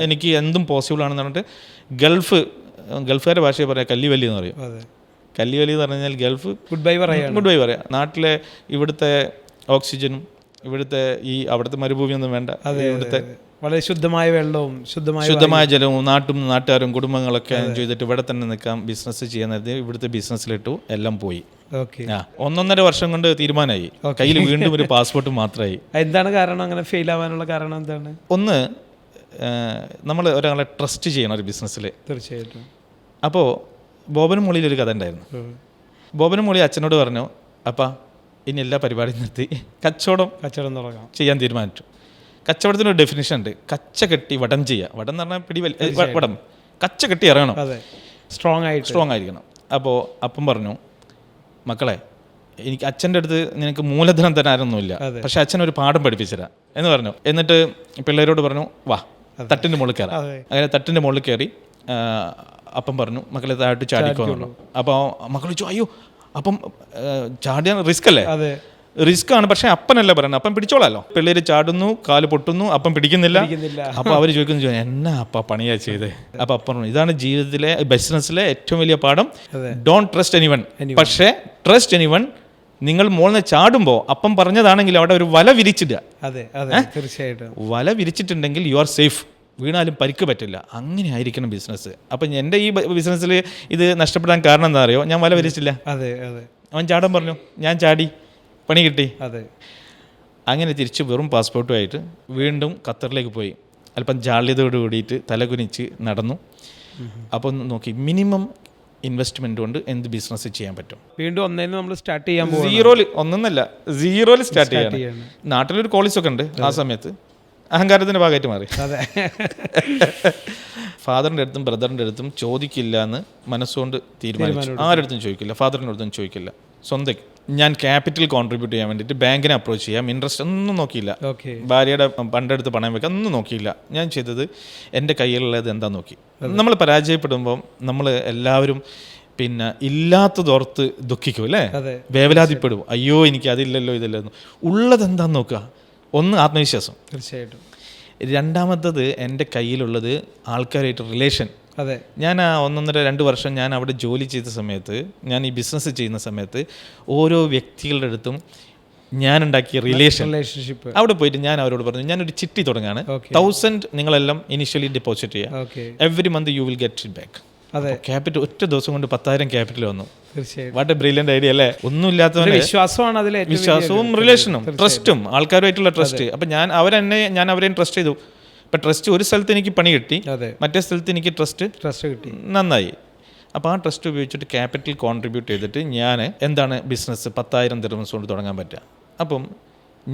എനിക്ക് എന്തും പോസിബിൾ ആണെന്ന് പറഞ്ഞിട്ട് ഗൾഫുകാരുടെ ഭാഷയെ പറയാം കല്ലിവല്ലി എന്ന് പറയും. കല്ലിവല്ലി എന്ന് പറഞ്ഞാൽ ഗൾഫ് ഗുഡ് ബൈ പറയാം. നാട്ടിലെ ഇവിടുത്തെ ഓക്സിജനും ഇവിടുത്തെ അവിടുത്തെ മരുഭൂമിയൊന്നും വേണ്ട, ഇവിടുത്തെ വളരെ ശുദ്ധമായ വെള്ളവും ശുദ്ധമായ ജലവും നാട്ടുകാരും കുടുംബങ്ങളൊക്കെ ചെയ്തിട്ട് ഇവിടെ തന്നെ നിൽക്കാം, ബിസിനസ് ചെയ്യുന്നത്. ഇവിടുത്തെ ബിസിനസ്സിലിട്ടു, എല്ലാം പോയി. 1.5 വർഷം കൊണ്ട് തീരുമാനമായി. കയ്യിൽ വീണ്ടും ഒരു പാസ്പോർട്ട് മാത്രമായി. എന്താണ് കാരണം അങ്ങനെ ഫെയിൽ ആവാനുള്ള കാരണം എന്താണ്? ഒന്ന്, നമ്മൾ ഒരാളെ ട്രസ്റ്റ് ചെയ്യണം ഒരു ബിസിനസ്സിൽ. തീർച്ചയായിട്ടും. അപ്പോൾ ബോബനും മോളിയിൽ ഒരു കഥ ഉണ്ടായിരുന്നു. ബോബനും മോളി അച്ഛനോട് പറഞ്ഞു, അപ്പാ ഇനി എല്ലാ പരിപാടിയും നിർത്തി കച്ചവടം തുടങ്ങാം ചെയ്യാൻ തീരുമാനിച്ചു. കച്ചവടത്തിനൊരു ഡെഫിനിഷൻ ഉണ്ട്, കച്ച കെട്ടി വടം ചെയ്യുക. വടം എന്ന് പറഞ്ഞാൽ വടം, കച്ച കെട്ടി ഇറങ്ങണം, സ്ട്രോങ് ആയിരിക്കണം. അപ്പോൾ അപ്പം പറഞ്ഞു, മക്കളെ, എനിക്ക് അച്ഛൻ്റെ അടുത്ത് നിനക്ക് മൂലധനം തരാനൊന്നുമില്ല, പക്ഷെ അച്ഛൻ ഒരു പാഠം പഠിപ്പിച്ചുതരാം എന്ന് പറഞ്ഞു. എന്നിട്ട് പിള്ളേരോട് പറഞ്ഞു, വാ തട്ടിൻ്റെ മുകളിൽ കയറാം. അങ്ങനെ തട്ടിൻ്റെ മുകളിൽ കയറി അപ്പം പറഞ്ഞു, മക്കളെ താഴോട്ട് ചാടിക്കോന്നുള്ളൂ. അപ്പോൾ മക്കൾ ചോദിച്ചു, അയ്യോ അപ്പം ചാടിയാൻ റിസ്ക് അല്ലേ? റിസ്ക് ആണ്, പക്ഷേ അപ്പനല്ല പറയുന്നത്, അപ്പം പിടിച്ചോളാമല്ലോ. പിള്ളേർ ചാടുന്നു, കാല് പൊട്ടുന്നു, അപ്പം പിടിക്കുന്നില്ല. അപ്പോൾ അവർ ചോദിക്കുന്നു, എന്നാ അപ്പ പണിയാ ചെയ്തേ? അപ്പം അപ്പം പറഞ്ഞു, ഇതാണ് ജീവിതത്തിലെ ബിസിനസ്സിലെ ഏറ്റവും വലിയ പാഠം. ഡോണ്ട് ട്രസ്റ്റ് എനിവൺ, പക്ഷേ ട്രസ്റ്റ് എനിവൺ. നിങ്ങൾ മോളിൽ നിന്ന് ചാടുമ്പോൾ അപ്പം പറഞ്ഞതാണെങ്കിൽ അവിടെ ഒരു വല വിരിച്ചിടുക. തീർച്ചയായിട്ടും വല വിരിച്ചിട്ടുണ്ടെങ്കിൽ യു ആർ സേഫ്, വീണാലും പരിക്ക് പറ്റില്ല. അങ്ങനെ ആയിരിക്കണം ബിസിനസ്. അപ്പം എൻ്റെ ഈ ബിസിനസ്സിൽ ഇത് നഷ്ടപ്പെടാൻ കാരണം എന്താ അറിയോ? ഞാൻ വല വിരിച്ചില്ല. അവൻ ചാടാൻ പറഞ്ഞു, ഞാൻ ചാടി, പണി കിട്ടി. അങ്ങനെ തിരിച്ച് വെറും പാസ്പോർട്ടുമായിട്ട് വീണ്ടും ഖത്തറിലേക്ക് പോയി. അല്പം ജാള്യതയോട് കൂടിയിട്ട് തലകുനിച്ച് നടന്നു. അപ്പോൾ നോക്കി, മിനിമം ഇൻവെസ്റ്റ്മെന്റ് കൊണ്ട് എന്ത് ബിസിനസ് ചെയ്യാൻ പറ്റും. വീണ്ടും നമ്മൾ സ്റ്റാർട്ട് ചെയ്യാൻ സീറോയിൽ സ്റ്റാർട്ട് ചെയ്യാൻ. നാട്ടിലൊരു കോളേജൊക്കെ ഉണ്ട് ആ സമയത്ത്. അഹങ്കാരത്തിൻ്റെ ഭാഗമായിട്ട് മാറി. ഫാദറിൻ്റെ അടുത്തും ബ്രദറിൻ്റെ അടുത്തും ചോദിക്കില്ല എന്ന് മനസ്സുകൊണ്ട് തീരുമാനിച്ചു. ആരടുത്തും ചോദിക്കില്ല, ഫാദറിൻ്റെ അടുത്തും ചോദിക്കില്ല. സ്വന്തം ഞാൻ ക്യാപിറ്റൽ കോൺട്രിബ്യൂട്ട് ചെയ്യാൻ വേണ്ടിയിട്ട് ബാങ്കിനെ അപ്രോച്ച് ചെയ്യാം, ഇൻട്രസ്റ്റ് ഒന്നും നോക്കിയില്ല. ഭാര്യയുടെ പണ്ടെടുത്ത് പണയം വെക്കാൻ ഒന്നും നോക്കിയില്ല. ഞാൻ ചെയ്തത് എൻ്റെ കയ്യിലുള്ളത് എന്താ നോക്കി. നമ്മൾ പരാജയപ്പെടുമ്പം നമ്മൾ എല്ലാവരും പിന്നെ ഇല്ലാത്തതോർത്ത് ദുഃഖിക്കും അല്ലേ, വേവലാതിപ്പെടും. അയ്യോ എനിക്ക് അതില്ലല്ലോ ഇതില്ലെന്ന്. ഉള്ളത് എന്താന്ന് നോക്കുക. ഒന്ന്, ആത്മവിശ്വാസം. തീർച്ചയായിട്ടും. രണ്ടാമത്തത് എൻ്റെ കയ്യിലുള്ളത് ആൾക്കാരായിട്ട് റിലേഷൻ. ഞാൻ 1.5-2 വർഷം ഞാൻ അവിടെ ജോലി ചെയ്ത സമയത്ത്, ഞാൻ ഈ ബിസിനസ് ചെയ്യുന്ന സമയത്ത് ഓരോ വ്യക്തികളുടെ അടുത്തും ഞാൻ ഉണ്ടാക്കിയ റിലേഷൻഷിപ്പ്. അവിടെ പോയിട്ട് ഞാൻ അവരോട് പറഞ്ഞു, ഞാനൊരു ചിട്ടി തുടങ്ങാണ്, 1000 നിങ്ങളെല്ലാം ഇനിഷ്യലി ഡെപ്പോസിറ്റ് ചെയ്യുക, every month you will get it back. Capital ഒറ്റ ദിവസം കൊണ്ട് 10,000 ക്യാപിറ്റൽ വന്നു. വാട്ട് എ ബ്രില്യന്റ് ഐഡിയ അല്ലേ? ഒന്നുമില്ലാത്തവന് വിശ്വാസവും റിലേഷനും ട്രസ്റ്റും, ആൾക്കാരുമായിട്ടുള്ള ട്രസ്റ്റ്. അപ്പം ഞാൻ അവരെയും ട്രസ്റ്റ് ചെയ്തു. ഇപ്പം ട്രസ്റ്റ് ഒരു സ്ഥലത്ത് എനിക്ക് പണി കിട്ടി, അതെ, മറ്റേ സ്ഥലത്ത് എനിക്ക് ട്രസ്റ്റ് കിട്ടി, നന്നായി. അപ്പോൾ ആ ട്രസ്റ്റ് ഉപയോഗിച്ചിട്ട് ക്യാപിറ്റൽ കോൺട്രിബ്യൂട്ട് ചെയ്തിട്ട് ഞാൻ എന്താണ് ബിസിനസ് 10,000 ദിർഹംസ് കൊണ്ട് തുടങ്ങാൻ പറ്റുക. അപ്പം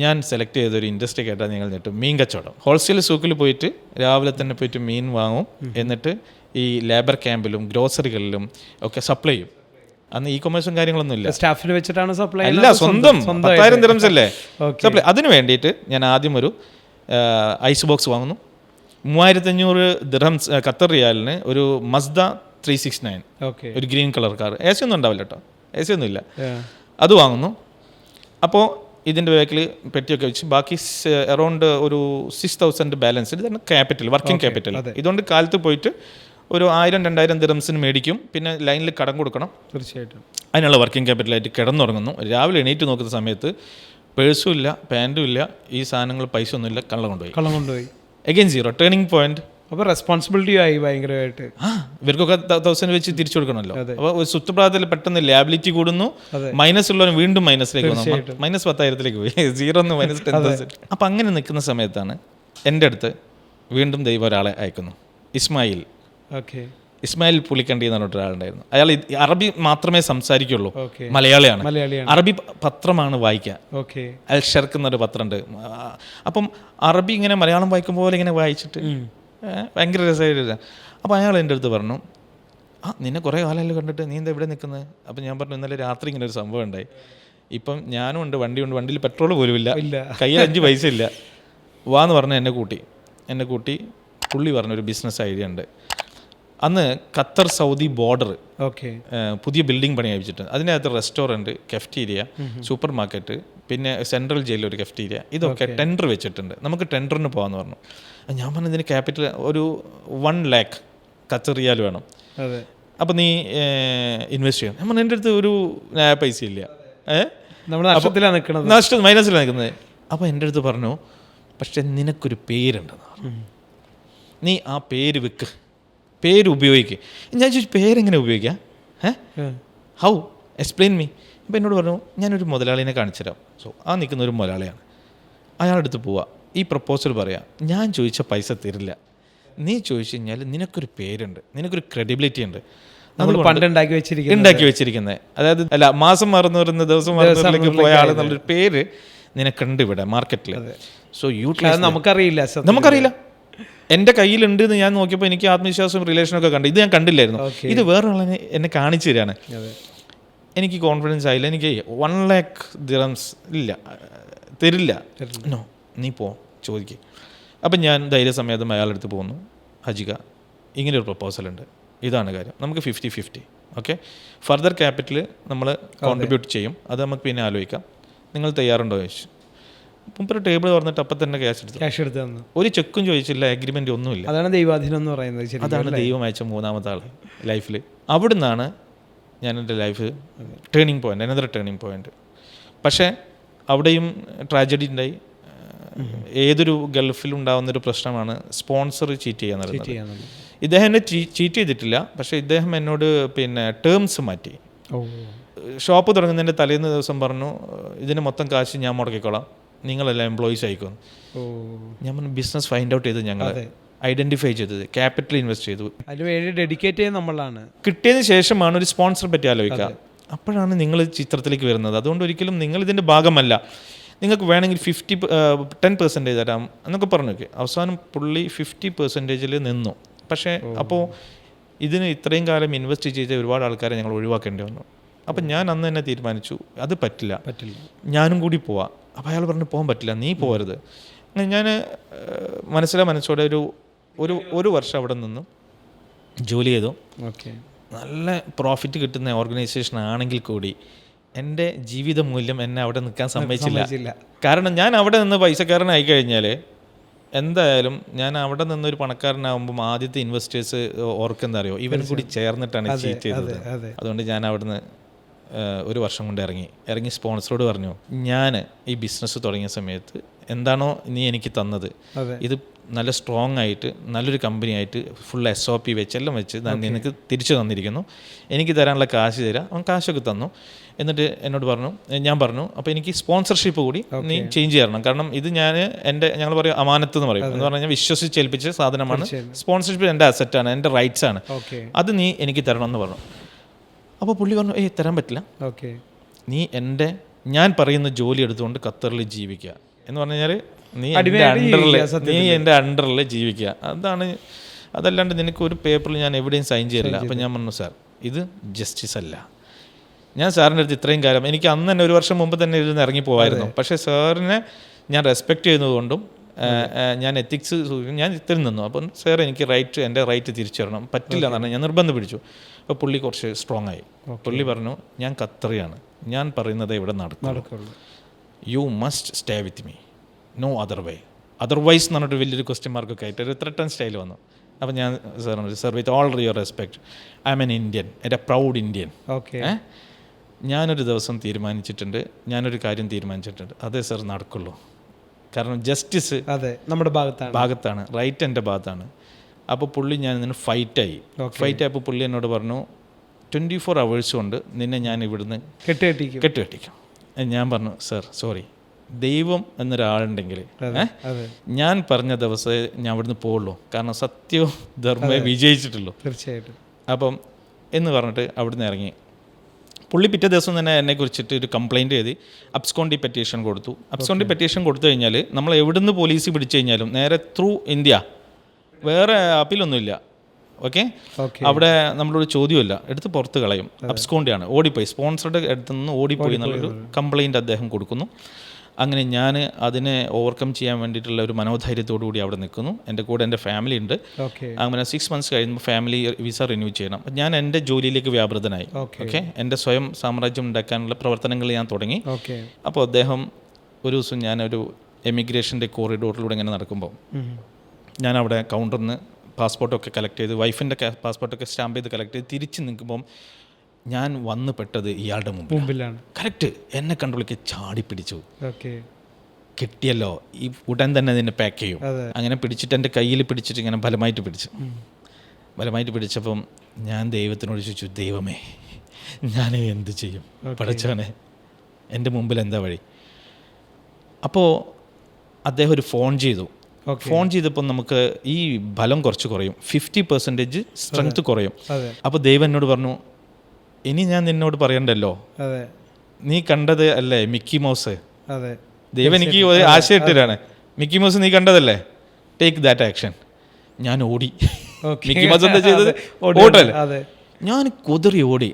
ഞാൻ സെലക്ട് ചെയ്തൊരു ഇൻഡസ്ട്രി കേട്ടാൽ നിങ്ങൾ ഞെട്ടും, മീൻ കച്ചവടം. ഹോൾസെയിൽ സൂക്കിൽ പോയിട്ട് രാവിലെ തന്നെ പോയിട്ട് മീൻ വാങ്ങും, എന്നിട്ട് ഈ ലേബർ ക്യാമ്പിലും ഗ്രോസറികളിലും ഒക്കെ സപ്ലൈ ചെയ്യും. അന്ന് ഇ കൊമേഴ്സും കാര്യങ്ങളൊന്നും ഇല്ല, സ്റ്റാഫിന് വെച്ചിട്ടാണ് സപ്ലൈ അല്ല, സ്വന്തം 10,000 ദിർഹംസ് അല്ലേ സപ്ലൈ. അതിന് വേണ്ടിയിട്ട് ഞാൻ ആദ്യം ഒരു ഐസ് ബോക്സ് വാങ്ങുന്നു. 3,500 ദിർഹംസ് ഖത്തർ റിയാലിന് ഒരു മസ്ദ 369, ഒരു green colour car. A C ഒന്നും ഉണ്ടാവില്ല കേട്ടോ, എ സി ഒന്നും ഇല്ല. അത് വാങ്ങുന്നു. അപ്പോൾ ഇതിൻ്റെ ബാക്കിൽ പെട്ടിയൊക്കെ വെച്ച് ബാക്കി അറൗണ്ട് ഒരു 6,000 ബാലൻസ്. ഇതാണ് ക്യാപിറ്റൽ, വർക്കിംഗ് ക്യാപിറ്റൽ. ഇതുകൊണ്ട് കാലത്ത് പോയിട്ട് ഒരു 1,000-2,000 ദിർഹംസിന് മേടിക്കും, പിന്നെ ലൈനിൽ കടം കൊടുക്കണം. തീർച്ചയായിട്ടും അതിനുള്ള വർക്കിംഗ് ക്യാപിറ്റലായിട്ട് കിടന്നുറങ്ങുന്നു. രാവിലെ എണീറ്റ് നോക്കുന്ന സമയത്ത് പേഴ്സും ഇല്ല, പാൻറ്റും ഇല്ല, ഈ സാധനങ്ങൾ പൈസ ഒന്നുമില്ല, കള്ളം കൊണ്ടുപോയി. Again zero, turning point. അപ്പോൾ റെസ്പോൺസിബിലിറ്റി ആയി ഭയങ്കരമായിട്ട്. ഇവർക്കൊക്കെ 1,000 വെച്ച് തിരിച്ചു കൊടുക്കണമല്ലോ. അപ്പോൾ ഒരു സുപ്രഭാതത്തിൽ പെട്ടെന്ന് ലാബിലിറ്റി കൂടുന്നു, മൈനസ് ഉള്ളവർ വീണ്ടും മൈനസിലേക്ക് വന്നു, -10,000 പോയി, 0 -10,000. അപ്പം അങ്ങനെ നിൽക്കുന്ന സമയത്താണ് എൻ്റെ അടുത്ത് വീണ്ടും ദൈവം ഒരാളെ അയക്കുന്നു, ഇസ്മായിൽ പുളിക്കണ്ടി എന്ന് പറഞ്ഞിട്ട് ഒരാളുണ്ടായിരുന്നു. അയാൾ അറബി മാത്രമേ സംസാരിക്കുള്ളൂ, മലയാളിയാണ്. അറബി പത്രമാണ് വായിക്കുക, അൽ ഷർക്ക് എന്നൊരു പത്രമുണ്ട്. അപ്പം അറബി ഇങ്ങനെ മലയാളം വായിക്കും പോലെ ഇങ്ങനെ വായിച്ചിട്ട് ഭയങ്കര രസമായിട്ട്. അപ്പോൾ അയാൾ എൻ്റെ അടുത്ത് പറഞ്ഞു, നിന്നെ കുറേ കാലമല്ലോ കണ്ടിട്ട്, നീ എന്താ ഇവിടെ നിൽക്കുന്നത്? അപ്പം ഞാൻ പറഞ്ഞു, ഇന്നലെ രാത്രി ഇങ്ങനെ ഒരു സംഭവം ഉണ്ടായി. ഇപ്പം ഞാനും ഉണ്ട്, വണ്ടിയുണ്ട്, വണ്ടിയിൽ പെട്രോൾ പോലും ഇല്ല, കയ്യിൽ 5 പൈസ ഇല്ല, വാന്ന് പറഞ്ഞ് എന്നെ കൂട്ടി പുള്ളി പറഞ്ഞൊരു ബിസിനസ് ഐഡിയ ഉണ്ട്. അന്ന് ഖത്തർ സൗദി ബോർഡർ പുതിയ ബിൽഡിംഗ് പണി കഴിച്ചിട്ടുണ്ട്. അതിനകത്ത് റെസ്റ്റോറൻറ്റ്, കെഫ്റ്റീരിയ, സൂപ്പർ മാർക്കറ്റ്, പിന്നെ സെൻട്രൽ ജയിലിൽ ഒരു കെഫ്റ്റീരിയ, ഇതൊക്കെ ടെൻഡർ വെച്ചിട്ടുണ്ട്. നമുക്ക് ടെൻഡറിന് പോകാമെന്ന് പറഞ്ഞു. ഞാൻ പറഞ്ഞു, ഇതിന് ക്യാപിറ്റൽ ഒരു 1 lakh ഖത്തർ റിയാൽ വേണം, അപ്പം നീ ഇൻവെസ്റ്റ് ചെയ്യണം. ഞാൻ പറഞ്ഞു, എൻ്റെ അടുത്ത് ഒരു പൈസ ഇല്ല, മൈനസിലാണ് നിൽക്കുന്നത്. അപ്പോൾ എൻ്റെ അടുത്ത് പറഞ്ഞു, പക്ഷെ നിനക്കൊരു പേരുണ്ടെന്ന്, നീ ആ പേര് വെക്ക്, പേര് ഉപയോഗിക്കുക. ഞാൻ ചോദിച്ചു, പേരെങ്ങനെ ഉപയോഗിക്കാം? How explain me. അപ്പോൾ എന്നോട് പറഞ്ഞു, ഞാനൊരു മുതലാളിനെ കാണിച്ചു തരാം. സോ ആ നിൽക്കുന്ന ഒരു മുതലാളിയാണ്, അയാളുടെ അടുത്ത് പോവുക, ഈ പ്രപ്പോസൽ പറയാം, ഞാൻ ചോദിച്ച പൈസ തരില്ല, നീ ചോദിച്ചു കഴിഞ്ഞാൽ നിനക്കൊരു പേരുണ്ട്, നിനക്കൊരു ക്രെഡിബിലിറ്റി ഉണ്ട്, ഉണ്ടാക്കി വെച്ചിരിക്കുന്നത്. അതായത് അല്ല, മാസം മറന്നു ദിവസം മറന്നവരിലേക്ക് പോയ ആളെന്നുള്ളൊരു പേര് നിനക്കുണ്ട് ഇവിടെ മാർക്കറ്റിൽ. So utilise. നമുക്കറിയില്ല, എൻ്റെ കയ്യിലുണ്ട് എന്ന് ഞാൻ നോക്കിയപ്പോൾ എനിക്ക് ആത്മവിശ്വാസവും റിലേഷനൊക്കെ കണ്ടു. ഇത് ഞാൻ കണ്ടില്ലായിരുന്നു, ഇത് വേറൊരാളെ എന്നെ കാണിച്ചു തരാണ്. എനിക്ക് കോൺഫിഡൻസ് ആയില്ല. എനിക്ക് 1 lakh ദിർഹംസ് ഇല്ല, തരില്ല. നോ, നീ പോ, ചോദിക്കുക. അപ്പം ഞാൻ ധൈര്യസമേതം അയാളുടെ അടുത്ത് പോകുന്നു, ഹജിക ഇങ്ങനെയൊരു പ്രപ്പോസലുണ്ട്, ഇതാണ് കാര്യം, നമുക്ക് 50-50, ഓക്കെ, ഫർദർ ക്യാപിറ്റൽ നമ്മൾ കോൺട്രിബ്യൂട്ട് ചെയ്യും, അത് നമുക്ക് പിന്നെ ആലോചിക്കാം, നിങ്ങൾ തയ്യാറുണ്ടോ ചോദിച്ചു. മുമ്പൊരു ടേബിൾ തുറന്നിട്ട് അപ്പം തന്നെ ക്യാഷ് എടുത്ത് തന്നു. ഒരു ചെക്കും ചോദിച്ചില്ല, അഗ്രിമെൻ്റ് ഒന്നുമില്ല. അതാണ് ദൈവാധീനം എന്ന് പറയുന്നത്. അതാണ് ദൈവം അയച്ച 3ാമത്തെ ആൾ ലൈഫിൽ. അവിടെ നിന്നാണ് ഞാൻ എൻ്റെ life turning point, another turning point. പക്ഷേ അവിടെയും ട്രാജഡി ഉണ്ടായി. ഏതൊരു ഗൾഫിലുണ്ടാകുന്നൊരു പ്രശ്നമാണ് സ്പോൺസർ ചീറ്റ് ചെയ്യാന്ന് പറയുന്നത്. ഇദ്ദേഹം എന്നെ ചീറ്റ് ചെയ്തിട്ടില്ല, പക്ഷേ ഇദ്ദേഹം എന്നോട് പിന്നെ ടേംസ് മാറ്റി. ഷോപ്പ് തുടങ്ങുന്നതിൻ്റെ തലേന്ന് ദിവസം പറഞ്ഞു, ഇതിന് മൊത്തം കാശ് ഞാൻ മുടക്കിക്കോളാം, നിങ്ങളെല്ലാം എംപ്ലോയീസ് ആയിക്കോന്ന്. ഞാൻ പറഞ്ഞു, ബിസിനസ് ഫൈൻഡ് ഔട്ട് ചെയ്ത് ഞങ്ങൾ ഐഡൻറ്റിഫൈ ചെയ്തത്, ക്യാപിറ്റൽ ഇൻവെസ്റ്റ് ചെയ്തു, അതിനുവേണ്ടി ഡെഡിക്കേറ്റ് ചെയ്ത് നമ്മളാണ്. കിട്ടിയതിന് ശേഷമാണ് ഒരു സ്പോൺസറെ പറ്റി ആലോചിക്കുക. അപ്പോഴാണ് നിങ്ങൾ ചിത്രത്തിലേക്ക് വരുന്നത്. അതുകൊണ്ട് ഒരിക്കലും നിങ്ങൾ ഇതിൻ്റെ ഭാഗമല്ല, നിങ്ങൾക്ക് വേണമെങ്കിൽ 10% തരാം എന്നൊക്കെ പറഞ്ഞു നോക്കി. അവസാനം പുള്ളി 50% നിന്നു. പക്ഷേ അപ്പോൾ ഇതിന് ഇത്രയും കാലം ഇൻവെസ്റ്റ് ചെയ്ത ഒരുപാട് ആൾക്കാരെ ഞങ്ങൾ ഒഴിവാക്കേണ്ടി വന്നു. അപ്പം ഞാൻ അന്ന് തന്നെ തീരുമാനിച്ചു, അത് പറ്റില്ല, ഞാനും കൂടി പോവാം. അപ്പോൾ അയാൾ പറഞ്ഞു, പോകാൻ പറ്റില്ല, നീ പോകരുത്. ഞാൻ മനസ്സോടെ ഒരു വർഷം അവിടെ നിന്നു ജോലി ചെയ്തു. നല്ല പ്രോഫിറ്റ് കിട്ടുന്ന ഓർഗനൈസേഷൻ ആണെങ്കിൽ കൂടി എൻ്റെ ജീവിത മൂല്യം എന്നെ അവിടെ നിൽക്കാൻ സമ്മതിച്ചില്ല. കാരണം ഞാൻ അവിടെ നിന്ന് പൈസക്കാരനായി കഴിഞ്ഞാൽ എന്തായാലും ഞാൻ അവിടെ നിന്നൊരു പണക്കാരനാകുമ്പം ആദ്യത്തെ ഇൻവെസ്റ്റേഴ്സ് ഓർക്കെന്താ അറിയോ, ഇവൻ കൂടി ചേർന്നിട്ടാണ് ചീറ്റ് ചെയ്തത്. അതുകൊണ്ട് ഞാൻ അവിടുന്ന് ഒരു വർഷം കൊണ്ട് ഇറങ്ങി സ്പോൺസറോട് പറഞ്ഞു, ഞാൻ ഈ ബിസിനസ് തുടങ്ങിയ സമയത്ത് എന്താണോ നീ എനിക്ക് തന്നത്, ഇത് നല്ല സ്ട്രോങ് ആയിട്ട് നല്ലൊരു കമ്പനി ആയിട്ട് ഫുൾ SOP വെച്ച് എല്ലാം വെച്ച് നിനക്ക് തിരിച്ചു തന്നിരിക്കുന്നു, എനിക്ക് തരാനുള്ള കാശ് തരാം. അവൻ കാശൊക്കെ തന്നു. എന്നിട്ട് എന്നോട് പറഞ്ഞു, ഞാൻ പറഞ്ഞു അപ്പോൾ എനിക്ക് സ്പോൺസർഷിപ്പ് കൂടി നീ ചേഞ്ച് ചെയ്യണം, കാരണം ഇത് ഞങ്ങൾ പറയും അമാനത്ത് എന്ന് പറയും, എന്ന് പറഞ്ഞാൽ വിശ്വസിച്ചേൽപ്പിച്ച സാധനമാണ്. സ്പോൺസർഷിപ്പ് എൻ്റെ അസറ്റാണ്, എൻ്റെ റൈറ്റ്സ് ആണ്, അത് നീ എനിക്ക് തരണമെന്ന് പറഞ്ഞു. അപ്പോൾ പുള്ളി പറഞ്ഞു, തരാൻ പറ്റില്ല, നീ ഞാൻ പറയുന്ന ജോലി എടുത്തുകൊണ്ട് ഖത്തറിൽ ജീവിക്കുക എന്ന് പറഞ്ഞു കഴിഞ്ഞാൽ നീ എൻ്റെ അണ്ടറിൽ ജീവിക്കുക, അതല്ലാണ്ട് നിനക്ക് ഒരു പേപ്പറിൽ ഞാൻ എവിടെയും സൈൻ ചെയ്യില്ല. അപ്പം ഞാൻ പറഞ്ഞു, സാർ ഇത് ജസ്റ്റിസ് അല്ല. ഞാൻ സാറിൻ്റെ അടുത്ത് ഇത്രയും കാലം, എനിക്ക് അന്ന് തന്നെ 1 വർഷം മുമ്പ് തന്നെ ഇരുന്ന് ഇറങ്ങി പോകായിരുന്നു, പക്ഷേ സാറിനെ ഞാൻ റെസ്പെക്റ്റ് ചെയ്യുന്നതുകൊണ്ടും ഞാൻ എത്തിക്സ് ഞാൻ ഇത്തിരി നിന്നു. അപ്പം സാർ എനിക്ക് എൻ്റെ റൈറ്റ് തിരിച്ചു തരണം, പറ്റില്ല എന്ന് പറഞ്ഞാൽ ഞാൻ നിർബന്ധം പിടിച്ചു. അപ്പോൾ പുള്ളി കുറച്ച് സ്ട്രോങ് ആയി. പുള്ളി പറഞ്ഞു, ഞാൻ ഖത്തറിയാണ്, ഞാൻ പറയുന്നത് ഇവിടെ നടക്കുള്ളൂ, you must stay with me, no other way, otherwise എന്ന് പറഞ്ഞിട്ട് വലിയൊരു ക്വസ്റ്റ്യൻ മാർക്കൊക്കെ ആയിട്ട് ഒരു ത്രെട്ടൺ സ്റ്റൈൽ വന്നു. അപ്പം ഞാൻ sir with all your respect, I M an Indian, A proud Indian. ഞാനൊരു ദിവസം ഞാനൊരു കാര്യം തീരുമാനിച്ചിട്ടുണ്ട്, അതേ സാർ നടക്കുള്ളൂ, കാരണം ജസ്റ്റിസ് നമ്മുടെ ഭാഗത്താണ്, റൈറ്റ് എൻ്റെ ഭാഗത്താണ്. അപ്പോൾ പുള്ളി ഞാൻ ഇതിന് ഫൈറ്റായപ്പോൾ പുള്ളി എന്നോട് പറഞ്ഞു, 24 hours കൊണ്ട് നിന്നെ ഞാൻ ഇവിടുന്ന് കെട്ടുകെട്ടിക്കും. ഞാൻ പറഞ്ഞു, സാർ സോറി, ദൈവം എന്നൊരാളുണ്ടെങ്കിൽ ഞാൻ പറഞ്ഞ ദിവസമേ ഞാൻ ഇവിടുന്ന് പോകുള്ളൂ, കാരണം സത്യവും ധർമ്മമേ വിജയിച്ചിട്ടുള്ളൂ. തീർച്ചയായിട്ടും. അപ്പം എന്ന് പറഞ്ഞിട്ട് അവിടുന്ന് ഇറങ്ങി. പുള്ളി പിറ്റേ ദിവസം തന്നെ എന്നെക്കുറിച്ചിട്ട് ഒരു കംപ്ലയിൻറ്റ് എഴുതി അബ്സ്കോണ്ടി പെറ്റീഷൻ കൊടുത്തു. അബ്സ്കോണ്ടി പെറ്റീഷൻ കൊടുത്തു കഴിഞ്ഞാൽ നമ്മൾ എവിടുന്ന് പോലീസ് പിടിച്ചു കഴിഞ്ഞാലും നേരെ ത്രൂ ഇന്ത്യ, വേറെ അപ്പീലൊന്നുമില്ല. ഓക്കെ, അവിടെ നമ്മളൊരു ചോദ്യമില്ല, എടുത്ത് പുറത്ത് കളയും. അബ്സ്കോണ്ടിയാണ്, ഓടിപ്പോയി, സ്പോൺസറുടെ അടുത്ത് നിന്ന് ഓടിപ്പോയി എന്നുള്ളൊരു കംപ്ലയിൻറ്റ് അദ്ദേഹം കൊടുക്കുന്നു. അങ്ങനെ ഞാൻ അതിനെ ഓവർകം ചെയ്യാൻ വേണ്ടിയിട്ടുള്ള ഒരു മനോധൈര്യത്തോടു കൂടി അവിടെ നിൽക്കുന്നു. എൻ്റെ കൂടെ എൻ്റെ ഫാമിലി ഉണ്ട്. അങ്ങനെ 6 months കഴിയുമ്പോൾ ഫാമിലി വിസ റിന്യൂ ചെയ്യണം. ഞാൻ എൻ്റെ ജോലിയിലേക്ക് വ്യാപൃതനായി. ഓക്കെ, എൻ്റെ സ്വയം സാമ്രാജ്യം ഉണ്ടാക്കാനുള്ള പ്രവർത്തനങ്ങൾ ഞാൻ തുടങ്ങി. അപ്പോൾ അദ്ദേഹം ഒരു ദിവസം ഞാനൊരു എമിഗ്രേഷൻ്റെ കോറിഡോറിലൂടെ ഇങ്ങനെ നടക്കുമ്പോൾ ഞാൻ അവിടെ കൗണ്ടറിൽ നിന്ന് പാസ്പോർട്ടൊക്കെ കളക്ട് ചെയ്ത്, വൈഫിൻ്റെ പാസ്പോർട്ടൊക്കെ സ്റ്റാമ്പ് ചെയ്ത് കളക്ട് ചെയ്ത് തിരിച്ച് നിൽക്കുമ്പം ഞാൻ വന്ന് പെട്ടത് ഇയാളുടെ മുമ്പിലാണ്. കറക്റ്റ് എന്നെ കണ്ടുപിടിക്ക് ചാടി പിടിച്ചു. കിട്ടിയല്ലോ, ഈ ഉടൻ തന്നെ നിന്നെ പാക്ക് ചെയ്യും. അങ്ങനെ പിടിച്ചിട്ട് എൻ്റെ കയ്യിൽ പിടിച്ചിട്ട് ഇങ്ങനെ ബലമായിട്ട് പിടിച്ചപ്പം ഞാൻ ദൈവത്തിനോട് ചോദിച്ചു, ദൈവമേ ഞാൻ എന്ത് ചെയ്യും, പഠിച്ചവനെ എൻ്റെ മുമ്പിൽ എന്താ വഴി? അപ്പോൾ അദ്ദേഹം ഒരു ഫോൺ ചെയ്തപ്പോൾ നമുക്ക് ഈ ബലം കുറച്ച് കുറയും, 50% സ്ട്രെങ്ത് കുറയും. അപ്പോൾ ദൈവം എന്നോട് പറഞ്ഞു, ഇനി ഞാൻ നിന്നോട് പറയണ്ടല്ലോ, നീ കണ്ടത് അല്ലേ മിക്കി മൗസ്? ദൈവം എനിക്ക് ആശയം ഇട്ടിട്ടാണ്, മിക്കി മൗസ് നീ കണ്ടതല്ലേ, ടേക്ക് ദാറ്റ് ആക്ഷൻ. ഞാൻ ഓടി. മിക്കി മൗസ് എന്താ ചെയ്തത്? ഓട്ടല്ലേ. ഞാൻ കുതിറി ഓടി.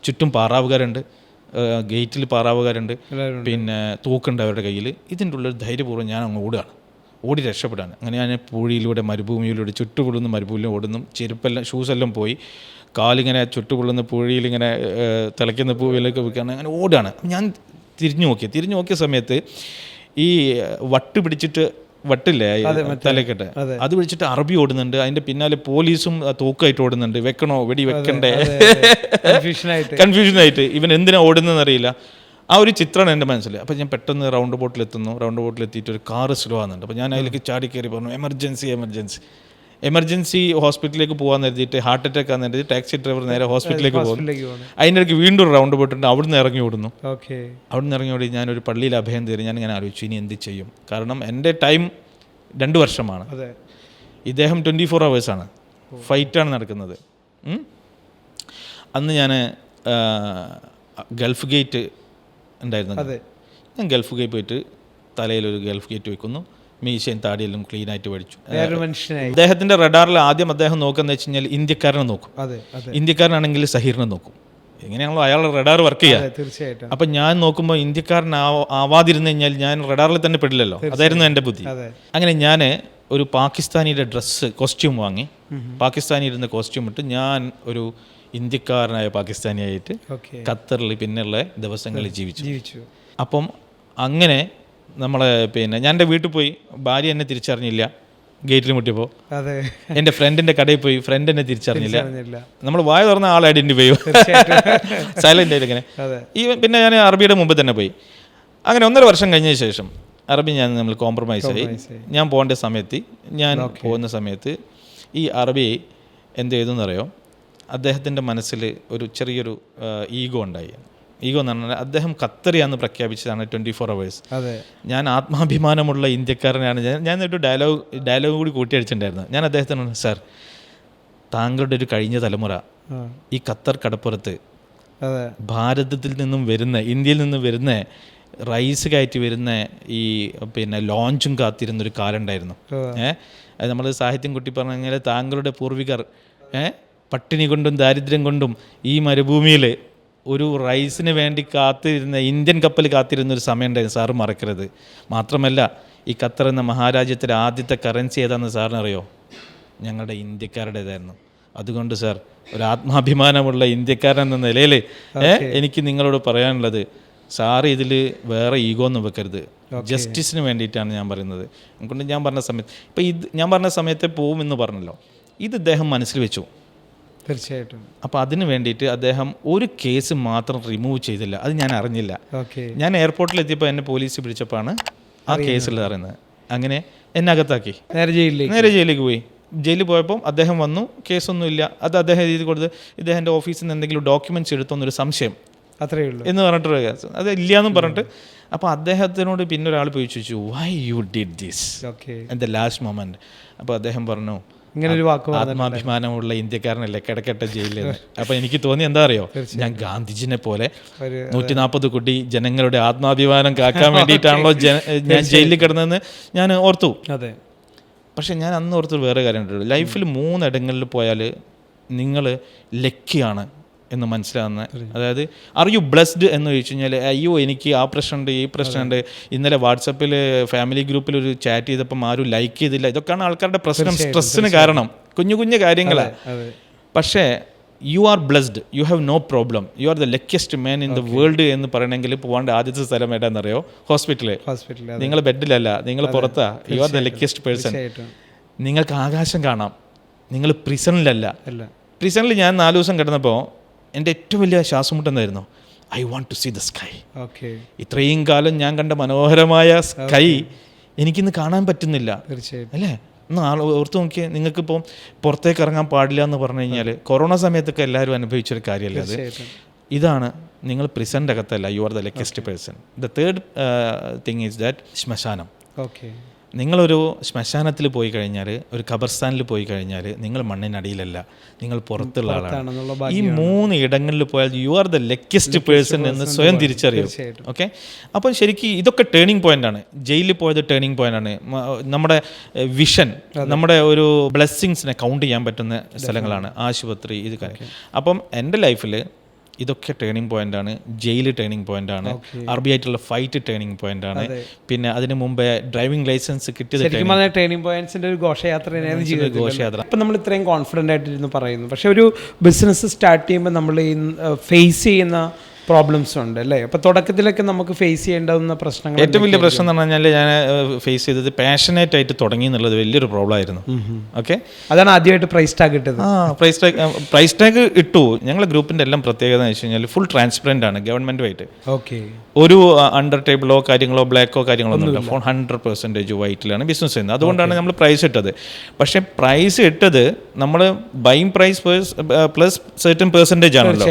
ചുറ്റും പാറാവുകാരുണ്ട്, ഗേറ്റിൽ പാറാവുകാരുണ്ട്, പിന്നെ തൂക്കുണ്ട് അവരുടെ കയ്യിൽ. ഇതിൻ്റെ ഉള്ളൊരു ധൈര്യപൂർവ്വം ഞാൻ അങ്ങ് ഓടി രക്ഷപ്പെടാണ്. അങ്ങനെ ഞാൻ പുഴിയിലൂടെ മരുഭൂമിയിലൂടെ ചുട്ടുപൊള്ളുന്ന മരുഭൂമിയിലും ഓടുന്നു. ചെരുപ്പെല്ലാം ഷൂസെല്ലാം പോയി, കാലിങ്ങനെ ചുട്ടുപൊള്ളുന്ന പുഴിയിലിങ്ങനെ തിളയ്ക്കുന്ന പൂവിലൊക്കെ വെക്കുകയാണ്. അങ്ങനെ ഓടുകയാണ്. ഞാൻ തിരിഞ്ഞു നോക്കിയ സമയത്ത് ഈ വട്ടില്ലേ തലക്കെട്ട്, അത് പിടിച്ചിട്ട് അറബി ഓടുന്നുണ്ട്, അതിൻ്റെ പിന്നാലെ പോലീസും തോക്കായിട്ട് ഓടുന്നുണ്ട്. വെക്കണോ വെടി വെക്കണ്ടേ, കൺഫ്യൂഷനായിട്ട് ഇവൻ എന്തിനാ ഓടുന്നതെന്ന് അറിയില്ല. ആ ഒരു ചിത്രമാണ് എൻ്റെ മനസ്സിൽ. അപ്പോൾ ഞാൻ പെട്ടെന്ന് റൗണ്ട് ബോട്ടിലെത്തിയിട്ട് ഒരു കാറ് സ്ലോ ആകുന്നുണ്ട്. അപ്പോൾ ഞാൻ അതിലേക്ക് ചാടി കയറി പറഞ്ഞു, എമർജൻസി ഹോസ്പിറ്റലിലേക്ക് പോകാൻ കരുതിയിട്ട്, ഹാർട്ട് അറ്റാക്ക് ആണെന്ന് കരുതി ടാക്സി ഡ്രൈവർ നേരെ ഹോസ്പിറ്റലിലേക്ക് പോകുന്നു. അതിൻ്റെ ഇടയ്ക്ക് വീണ്ടും ഒരു റൗണ്ട് ബോട്ടുണ്ട്, അവിടുന്ന് ഇറങ്ങി ഓടി ഞാനൊരു പള്ളിയിൽ അഭയം തേറി. ഞാനിങ്ങനെ ആലോചിച്ചു, ഇനി എന്ത് ചെയ്യും? കാരണം എൻ്റെ ടൈം 2 വർഷമാണ്, ഇദ്ദേഹം 24 hours ആണ്, ഫൈറ്റാണ് നടക്കുന്നത്. അന്ന് ഞാൻ ഗൾഫ് ഗേറ്റ് ഉണ്ടായിരുന്നു. ഞാൻ ഗൾഫ് ഗേറ്റ് പോയിട്ട് തലയിലൊരു ഗൾഫ് ഗേറ്റ് വെക്കുന്നു, മീശയും താടിയെല്ലാം ക്ലീനായിട്ട് പഠിച്ചു. അദ്ദേഹത്തിൻ്റെ റഡാറിൽ ആദ്യം അദ്ദേഹം നോക്കുന്നത് വെച്ച് കഴിഞ്ഞാൽ ഇന്ത്യക്കാരനെ നോക്കും. ഇന്ത്യക്കാരനാണെങ്കിൽ സഹീറിനെ നോക്കും. എങ്ങനെയാണല്ലോ അയാളുടെ റഡാർ വർക്ക് ചെയ്യുക. തീർച്ചയായിട്ടും. അപ്പം ഞാൻ നോക്കുമ്പോൾ ഇന്ത്യക്കാരനാവാതിരുന്നു കഴിഞ്ഞാൽ ഞാൻ റഡാറിൽ തന്നെ പെടില്ലല്ലോ. അതായിരുന്നു എൻ്റെ ബുദ്ധി. അങ്ങനെ ഞാൻ ഒരു പാകിസ്ഥാനിയുടെ കോസ്റ്റ്യൂം വാങ്ങി, പാകിസ്ഥാനി ഇരുന്ന കോസ്റ്റ്യൂം ഇട്ട് ഞാൻ ഒരു ഇന്ത്യക്കാരനായ പാകിസ്ഥാനിയായിട്ട് ഖത്തറിൽ പിന്നെയുള്ള ദിവസങ്ങളിൽ ജീവിച്ചു. അപ്പം അങ്ങനെ ഞാൻ എൻ്റെ വീട്ടിൽ പോയി, ഭാര്യ എന്നെ തിരിച്ചറിഞ്ഞില്ല. ഗേറ്റിൽ മുട്ടിയപ്പോൾ എൻ്റെ ഫ്രണ്ടിൻ്റെ കടയിൽ പോയി, ഫ്രണ്ട് എന്നെ തിരിച്ചറിഞ്ഞില്ല. നമ്മൾ വായ തുറന്ന ആൾ ഐഡൻറ്റിഫൈ ചെയ്യും, സൈലൻ്റ് ആയിട്ട് ഇങ്ങനെ. പിന്നെ ഞാൻ അറബിയുടെ മുമ്പ് തന്നെ പോയി. അങ്ങനെ 1.5 വർഷം കഴിഞ്ഞ ശേഷം അറബി ഞാൻ നമ്മൾ കോംപ്രമൈസ് ആയി. ഞാൻ പോകേണ്ട സമയത്ത് ഞാൻ പോകുന്ന സമയത്ത് ഈ അറബി എന്ത് ചെയ്തെന്നറിയോ, അദ്ദേഹത്തിൻ്റെ മനസ്സിൽ ഒരു ചെറിയൊരു ഈഗോ ഉണ്ടായി. ഈഗോ എന്ന് പറഞ്ഞാൽ അദ്ദേഹം ഖത്തറിയാന്ന് പ്രഖ്യാപിച്ചതാണ് 24 hours. ഞാൻ ആത്മാഭിമാനമുള്ള ഇന്ത്യക്കാരനാണ്. ഞാൻ ഒരു ഡയലോഗ് കൂടി കൂട്ടിയടിച്ചിട്ടുണ്ടായിരുന്നു. ഞാൻ അദ്ദേഹത്തിനോട്, സാർ താങ്കളുടെ ഒരു കഴിഞ്ഞ തലമുറ ഈ ഖത്തർ കടപ്പുറത്ത് ഭാരതത്തിൽ നിന്നും വരുന്ന, ഇന്ത്യയിൽ നിന്ന് വരുന്ന റൈസ് കയറ്റി വരുന്ന ഈ പിന്നെ ലോഞ്ചും കാത്തിരുന്നൊരു കാലം ഉണ്ടായിരുന്നു. അത് നമ്മൾ സാഹിത്യം കുട്ടി പറഞ്ഞു കഴിഞ്ഞാൽ താങ്കളുടെ പൂർവികർ പട്ടിണി കൊണ്ടും ദാരിദ്ര്യം കൊണ്ടും ഈ മരുഭൂമിയിൽ ഒരു റൈസിന് വേണ്ടി കാത്തിരുന്ന, ഇന്ത്യൻ കപ്പൽ കാത്തിരുന്ന ഒരു സമയം ഉണ്ടായിരുന്നു. സാറ് മറക്കരുത്. മാത്രമല്ല ഈ ഖത്തർ എന്ന മഹാരാജ്യത്തിലെ ആദ്യത്തെ കറൻസി ഏതാണെന്ന് സാറിനറിയോ? ഞങ്ങളുടെ ഇന്ത്യക്കാരുടേതായിരുന്നു. അതുകൊണ്ട് സാർ, ഒരു ആത്മാഭിമാനമുള്ള ഇന്ത്യക്കാരൻ എന്ന നിലയിൽ എനിക്ക് നിങ്ങളോട് പറയാനുള്ളത്, സാറ് ഇതിൽ വേറെ ഈഗോ ഒന്നും വെക്കരുത്. ജസ്റ്റിസിന് വേണ്ടിയിട്ടാണ് ഞാൻ പറയുന്നത്. അതുകൊണ്ട് ഞാൻ പറഞ്ഞ സമയത്ത്, ഇപ്പം ഞാൻ പറഞ്ഞ സമയത്തെ പോകുമെന്ന് പറഞ്ഞല്ലോ, ഇത് ഇദ്ദേഹം മനസ്സിൽ വെച്ചു. തീർച്ചയായിട്ടും. അപ്പോൾ അതിന് വേണ്ടിയിട്ട് അദ്ദേഹം ഒരു കേസ് മാത്രം റിമൂവ് ചെയ്തില്ല. അത് ഞാൻ അറിഞ്ഞില്ല. ഞാൻ എയർപോർട്ടിൽ എത്തിയപ്പോൾ എന്നെ പോലീസ് പിടിച്ചപ്പോഴാണ് ആ കേസിൽ അറിയുന്നത്. അങ്ങനെ എന്നെ അകത്താക്കി, നേരെ ജയിലിലേക്ക് പോയി. ജയിലിൽ പോയപ്പോൾ അദ്ദേഹം വന്നു, കേസൊന്നുമില്ല, അത് അദ്ദേഹം എഴുതി കൊടുത്ത് ഇദ്ദേഹത്തിൻ്റെ ഓഫീസിൽ നിന്ന് എന്തെങ്കിലും ഡോക്യുമെൻറ്റ്സ് എടുത്തോന്നൊരു സംശയം അത്രയേ ഉള്ളൂ എന്ന് പറഞ്ഞിട്ടൊരു കേസ്, അത് ഇല്ലയെന്നും പറഞ്ഞിട്ട്. അപ്പോൾ അദ്ദേഹത്തിനോട് പിന്നെ ഒരാൾ പോയി ചോദിച്ചു, why you did this in the last moment. അപ്പോൾ അദ്ദേഹം പറഞ്ഞു, ഇങ്ങനൊരു വാക്ക്, ആത്മാഭിമാനമുള്ള ഇന്ത്യക്കാരനല്ലേ കിടക്കട്ടെ ജയിലിൽ. അപ്പോൾ എനിക്ക് തോന്നി, എന്താ അറിയോ, ഞാൻ ഗാന്ധിജിനെ പോലെ 140 കോടി ജനങ്ങളുടെ ആത്മാഭിമാനം കാക്കാൻ വേണ്ടിയിട്ടാണല്ലോ ഞാൻ ജയിലിൽ കിടന്നതെന്ന് ഞാൻ ഓർത്തു. അതെ. പക്ഷേ ഞാൻ അന്ന് ഓർത്തൊരു വേറെ കാര്യം ഉണ്ടല്ലോ, ലൈഫിൽ 3 ഇടങ്ങളിൽ പോയാൽ നിങ്ങൾ ലക്കിയാണ് എന്ന് മനസ്സിലാകുന്ന. അതായത് ആർ യു ബ്ലെസ്ഡ് എന്ന് ചോദിച്ചു കഴിഞ്ഞാൽ, അയ്യോ എനിക്ക് ആ പ്രശ്നമുണ്ട്, ഈ പ്രശ്നമുണ്ട്, ഇന്നലെ വാട്സപ്പിൽ ഫാമിലി ഗ്രൂപ്പിൽ ഒരു ചാറ്റ് ചെയ്തപ്പം ആരും ലൈക്ക് ചെയ്തില്ല, ഇതൊക്കെയാണ് ആൾക്കാരുടെ പ്രശ്നം, സ്ട്രെസ്സിന് കാരണം, കുഞ്ഞു കാര്യങ്ങളാണ്. പക്ഷേ you are blessed, you have no problem, you are the luckiest man in the world എന്ന് പറയണമെങ്കിൽ പോകേണ്ട ആദ്യത്തെ സ്ഥലം ഏതാണെന്നറിയോ? ഹോസ്പിറ്റല്. നിങ്ങൾ ബെഡിലല്ല, നിങ്ങൾ പുറത്താ. U are the luckiest person. നിങ്ങൾക്ക് ആകാശം കാണാം, നിങ്ങൾ പ്രിസണിലല്ല. പ്രിസണിൽ ഞാൻ 4 ദിവസം കിടന്നപ്പോൾ എൻ്റെ ഏറ്റവും വലിയ ശ്വാസമുട്ട് എന്തായിരുന്നു? I want to see the sky. ഇത്രയും കാലം ഞാൻ കണ്ട മനോഹരമായ സ്കൈ എനിക്കിന്ന് കാണാൻ പറ്റുന്നില്ല, അല്ലേ? ഒന്ന് ഓർത്ത് നോക്കിയേ, നിങ്ങൾക്കിപ്പോൾ പുറത്തേക്ക് ഇറങ്ങാൻ പാടില്ല എന്ന് പറഞ്ഞു കഴിഞ്ഞാൽ കൊറോണ സമയത്തൊക്കെ എല്ലാവരും അനുഭവിച്ചൊരു കാര്യമല്ലേ അത്? ഇതാണ്, നിങ്ങൾ പ്രിസൻ്റ് അകത്തല്ല, you are the luckiest person. The third thing is that ശ്മശാനം. നിങ്ങളൊരു ശ്മശാനത്തിൽ പോയി കഴിഞ്ഞാൽ, ഒരു ഖബർസ്ഥാനിൽ പോയി കഴിഞ്ഞാൽ, നിങ്ങൾ മണ്ണിനടിയിലല്ല, നിങ്ങൾ പുറത്തുള്ള ആളാണ്. ഈ 3 ഇടങ്ങളിൽ പോയാൽ U are the luckiest person എന്ന് സ്വയം തിരിച്ചറിയും. ഓക്കെ, അപ്പം ശരിക്കും ഇതൊക്കെ ടേണിംഗ് പോയിൻ്റാണ്. ജയിലിൽ പോയത് ടേണിംഗ് പോയിൻ്റാണ്. നമ്മുടെ വിഷൻ, നമ്മുടെ ഒരു ബ്ലെസ്സിങ്സിനെ കൗണ്ട് ചെയ്യാൻ പറ്റുന്ന സ്ഥലങ്ങളാണ് ആശുപത്രി, ഇത് കാര്യം. അപ്പം എൻ്റെ ലൈഫിൽ ഇതൊക്കെ ടേണിംഗ് പോയിൻ്റാണ്. ജയിൽ ടേണിംഗ് പോയിൻ്റാണ്. RBI ആയിട്ടുള്ള ഫൈറ്റ് ടേണിംഗ് പോയിൻ്റാണ്. പിന്നെ അതിന് മുമ്പേ ഡ്രൈവിംഗ് ലൈസൻസ് കിട്ടിയത് ടേണിംഗ് പോയിന്റ്സിന്റെ ഒരു ഘോഷയാത്ര. ഇപ്പം നമ്മൾ ഇത്രയും കോൺഫിഡൻ്റ് ആയിട്ടിരുന്ന് പറയുന്നു, പക്ഷെ ഒരു ബിസിനസ് സ്റ്റാർട്ട് ചെയ്യുമ്പോൾ നമ്മൾ ഈ ഫേസ് ചെയ്യുന്ന പ്രോബ്ലംസ് ഉണ്ട് അല്ലേ? അപ്പോൾ തുടക്കത്തിലൊക്കെ നമുക്ക് ഫേസ് ചെയ്യേണ്ടുന്ന പ്രശ്നങ്ങൾ, ഏറ്റവും വലിയ പ്രശ്നം എന്ന് പറഞ്ഞാൽ ഞാൻ ഫേസ് ചെയ്തത് പാഷനേറ്റ് ആയിട്ട് തുടങ്ങി എന്നുള്ളത് വലിയൊരു പ്രോബ്ലം ആയിരുന്നു. ഓക്കെ, അതാണ് ആദ്യമായിട്ട് പ്രൈസ് ടാഗ് ഇട്ടത്. പ്രൈസ് ടാഗ് ഇട്ടു. ഞങ്ങളുടെ ഗ്രൂപ്പിൻ്റെ എല്ലാം പ്രത്യേകത എന്ന് വെച്ച് കഴിഞ്ഞാൽ ഫുൾ ട്രാൻസ്പെറൻ്റ് ആണ് ഗവൺമെൻറ്റുമായിട്ട്. ഓക്കെ, ഒരു അണ്ടർ ടേബിളോ കാര്യങ്ങളോ ബ്ലാക്കോ കാര്യങ്ങളോ ഒന്നുമില്ല. ഫോൺ 100% വൈറ്റിലാണ് ബിസിനസ് ചെയ്യുന്നത്. അതുകൊണ്ടാണ് നമ്മൾ പ്രൈസ് ഇട്ടത്. പക്ഷേ പ്രൈസ് ഇട്ടത് നമ്മൾ buying price plus certain percentage ആണല്ലോ.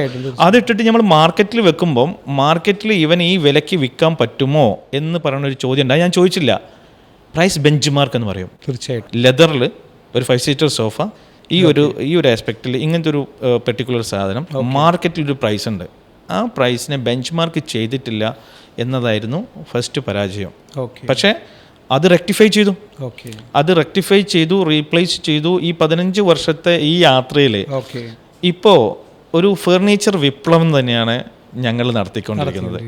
അതിട്ടിട്ട് നമ്മൾ മാർക്കറ്റിൽ വെക്കുമ്പം മാർക്കറ്റിൽ ഇവൻ ഈ വിലയ്ക്ക് വിൽക്കാൻ പറ്റുമോ എന്ന് പറയുന്ന ഒരു ചോദ്യം ഉണ്ടായി. ഞാൻ ചോദിച്ചില്ല. പ്രൈസ് ബെഞ്ച് മാർക്ക് എന്ന് പറയും. തീർച്ചയായിട്ടും ലെതറിൽ ഒരു 5-seater സോഫ, ഈ ഒരു ആസ്പെക്റ്റിൽ ഇങ്ങനത്തെ ഒരു പെർട്ടിക്കുലർ സാധനം മാർക്കറ്റിലൊരു പ്രൈസ് ഉണ്ട്. ആ പ്രൈസിനെ ബെഞ്ച് മാർക്ക് ചെയ്തിട്ടില്ല എന്നതായിരുന്നു ഫസ്റ്റ് പരാജയം. പക്ഷേ അത് റെക്ടിഫൈ ചെയ്തു, റീപ്ലേസ് ചെയ്തു. ഈ 15 വർഷത്തെ ഈ യാത്രയിൽ ഇപ്പോൾ ഒരു ഫർണിച്ചർ വിപ്ലവം തന്നെയാണ് ഞങ്ങൾ നടത്തിക്കൊണ്ടിരിക്കുന്നത്.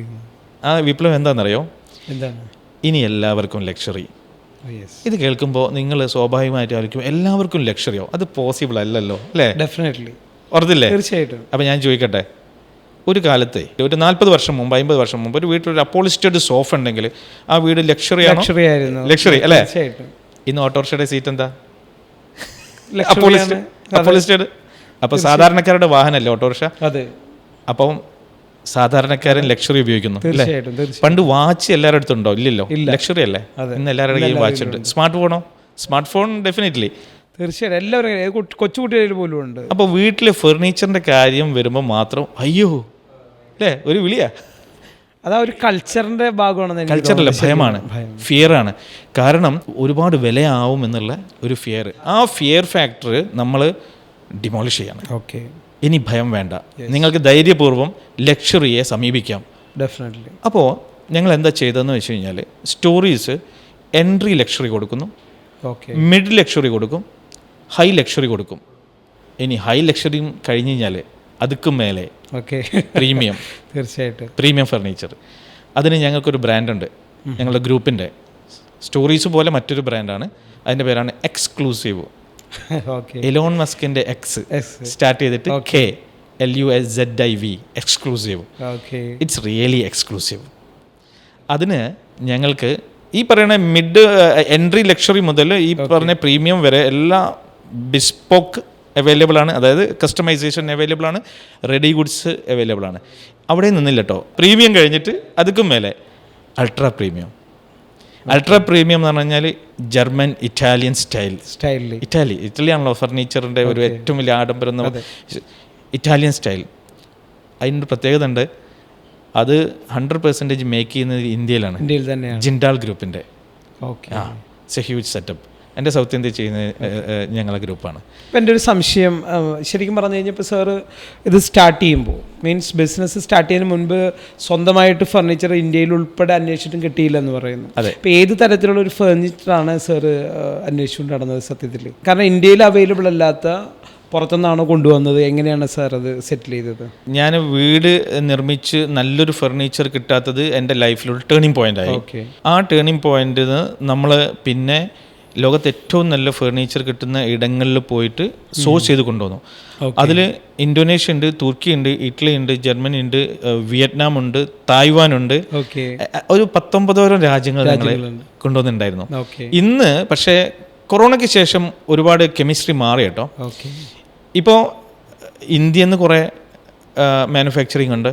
ആ വിപ്ലവം എന്താണെന്നറിയോ? ഇനി എല്ലാവർക്കും ലക്ഷറി. ഇത് കേൾക്കുമ്പോൾ നിങ്ങൾ സ്വാഭാവികമായിട്ട് ആയിരിക്കും എല്ലാവർക്കും ലക്ഷറിയോ? അത് പോസിബിൾ അല്ലല്ലോ, അല്ലേ? ഡെഫിനറ്റ്ലി ഓർത്തില്ലേ? തീർച്ചയായിട്ടും. അപ്പം ഞാൻ ചോദിക്കട്ടെ, ഒരു കാലത്ത് ഒരു 40 വർഷം മുമ്പ് 50 വർഷം മുമ്പ് ഒരു വീട്ടിലൊരു അപ്പോളിസ്റ്റഡ് സോഫ ഉണ്ടെങ്കിൽ ആ വീട് ലക്ഷറി അല്ലേ? ഇന്ന് ഓട്ടോറിക്ഷയുടെ സീറ്റ് എന്താ? അപ്പോളിസ്റ്റഡ്. അപ്പോൾ സാധാരണക്കാരുടെ വാഹനമല്ലേ ഓട്ടോറിക്ഷ. അതെ. അപ്പം സാധാരണക്കാരൻ ലക്ഷറി ഉപയോഗിക്കുന്നു അല്ലേ? തീർച്ചയായിട്ടും പണ്ട് വാച്ച് എല്ലാവരുടെ അടുത്തും ഉണ്ടോ? ഇല്ലല്ലോ, ലക്ഷറി അല്ലേ. ഇന്ന് എല്ലാവരുടെ കയ്യിൽ വാച്ച് ഉണ്ട്. സ്മാർട്ട് ഫോൺ ഡെഫിനറ്റ്ലി തീർച്ചയായിട്ടും എല്ലാവരും കൊച്ചുകുട്ടികളിൽ പോലും ഉണ്ട്. അപ്പോൾ വീട്ടിൽ ഫർണിച്ചറിൻ്റെ കാര്യം വരുമ്പോൾ മാത്രം അയ്യോ അല്ലേ ഒരു വിളിയാ. അതാ ഒരു കൾച്ചറിൻ്റെ ഭാഗമാണ്. കൾച്ചറല്ല, ഭയമാണ്, ഫിയറാണ്. കാരണം ഒരുപാട് വിലയാവും എന്നുള്ള ഒരു ഫിയർ. ആ ഫിയർ ഫാക്ടർ നമ്മൾ ഡിമോളിഷ് ചെയ്യണം. ഓക്കെ, ഇനി ഭയം വേണ്ട, നിങ്ങൾക്ക് ധൈര്യപൂർവ്വം ലക്ഷറിയെ സമീപിക്കാം. ഡെഫിനറ്റ്ലി. അപ്പോൾ ഞങ്ങൾ എന്താ ചെയ്തതെന്ന് വെച്ച് കഴിഞ്ഞാൽ സ്റ്റോറീസ് എൻട്രി ലക്ഷറി കൊടുക്കുന്നു, മിഡ് ലക്ഷറി കൊടുക്കും, ഹൈ ലക്ഷറി കൊടുക്കും. ഇനി ഹൈ ലക്ഷറിയും കഴിഞ്ഞ് കഴിഞ്ഞാൽ അതുക്കും മേലെ പ്രീമിയം. തീർച്ചയായിട്ടും പ്രീമിയം ഫർണിച്ചർ. അതിന് ഞങ്ങൾക്കൊരു ബ്രാൻഡുണ്ട്, ഞങ്ങളുടെ ഗ്രൂപ്പിൻ്റെ. സ്റ്റോറീസ് പോലെ മറ്റൊരു ബ്രാൻഡാണ്, അതിൻ്റെ പേരാണ് എക്സ്ക്ലൂസീവ്. എലോൺ മസ്കിൻ്റെ എക്സ് സ്റ്റാർട്ട് ചെയ്തിട്ട് KLUSZIV exclusive. It's really exclusive. അതിന് ഞങ്ങൾക്ക് ഈ പറയുന്ന മിഡ് എൻട്രി ലക്ഷറി മുതൽ ഈ പറഞ്ഞ പ്രീമിയം വരെ എല്ലാ ബിസ്പോക്ക് അവൈലബിൾ ആണ്. അതായത് കസ്റ്റമൈസേഷൻ അവൈലബിൾ ആണ്, റെഡി ഗുഡ്സ് അവൈലബിൾ ആണ്. അവിടെ നിന്നില്ല കേട്ടോ. പ്രീമിയം കഴിഞ്ഞിട്ട് അതുക്കും മേലെ അൾട്രാ പ്രീമിയം. അൾട്രാ പ്രീമിയം എന്ന് പറഞ്ഞു കഴിഞ്ഞാൽ ജർമ്മൻ ഇറ്റാലിയൻ ഇറ്റലിയാണല്ലോ ഫർണിച്ചറിൻ്റെ ഒരു ഏറ്റവും വലിയ ആഡംബരം. Italian style. അതിൻ്റെ പ്രത്യേകത ഉണ്ട്, അത് 100% മേക്ക് ചെയ്യുന്നത് ഇന്ത്യയിൽ തന്നെയാണ്. ജിൻഡാൽ ഗ്രൂപ്പിൻ്റെ. It's A huge setup. എൻ്റെ സൗത്ത് ഇന്ത്യ ചെയ്യുന്ന ഞങ്ങളെ ഗ്രൂപ്പാണ്. ഇപ്പം എൻ്റെ ഒരു സംശയം, ശരിക്കും പറഞ്ഞു കഴിഞ്ഞാൽ ഇപ്പോൾ സാറ് ഇത് സ്റ്റാർട്ട് ചെയ്യുമ്പോൾ മീൻസ് ബിസിനസ് സ്റ്റാർട്ട് ചെയ്യുന്നതിന് മുൻപ് സ്വന്തമായിട്ട് ഫർണിച്ചർ ഇന്ത്യയിൽ ഉൾപ്പെടെ അന്വേഷിച്ചിട്ടും കിട്ടിയില്ലെന്ന് പറയുന്നു. ഇപ്പോൾ ഏത് തരത്തിലുള്ള ഒരു ഫർണിച്ചറാണ് സാറ് അന്വേഷിച്ചുകൊണ്ട് നടന്നത് സത്യത്തിൽ? കാരണം ഇന്ത്യയിൽ അവൈലബിൾ അല്ലാത്ത പുറത്തുനിന്നാണോ കൊണ്ടുവന്നത്? എങ്ങനെയാണ് സാർ അത് സെറ്റിൽ ചെയ്തത്? ഞാൻ വീട് നിർമ്മിച്ച് നല്ലൊരു ഫർണിച്ചർ കിട്ടാത്തത് എൻ്റെ ലൈഫിലൊരു ടേണിംഗ് പോയിൻ്റായി. ആ ടേണിംഗ് പോയിന്റിൽ നമ്മൾ പിന്നെ ലോകത്ത് ഏറ്റവും നല്ല ഫർണിച്ചർ കിട്ടുന്ന ഇടങ്ങളിൽ പോയിട്ട് സോഴ്സ് ചെയ്ത് കൊണ്ടുവന്നു. അതിൽ ഇന്തോനേഷ്യ ഉണ്ട്, തുർക്കി ഉണ്ട്, ഇറ്റലി ഉണ്ട്, ജർമ്മനി ഉണ്ട്, വിയറ്റ്നാം ഉണ്ട്, തായ്വാൻ ഉണ്ട്. ഒരു 19ഓളം രാജ്യങ്ങൾ ഞങ്ങൾ കൊണ്ടുവന്നിട്ടുണ്ടായിരുന്നു. ഇന്ന് പക്ഷേ കൊറോണയ്ക്ക് ശേഷം ഒരുപാട് കെമിസ്ട്രി മാറി കേട്ടോ. ഇപ്പോൾ ഇന്ത്യയിൽ നിന്ന് കുറേ മാനുഫാക്ചറിങ് ഉണ്ട്.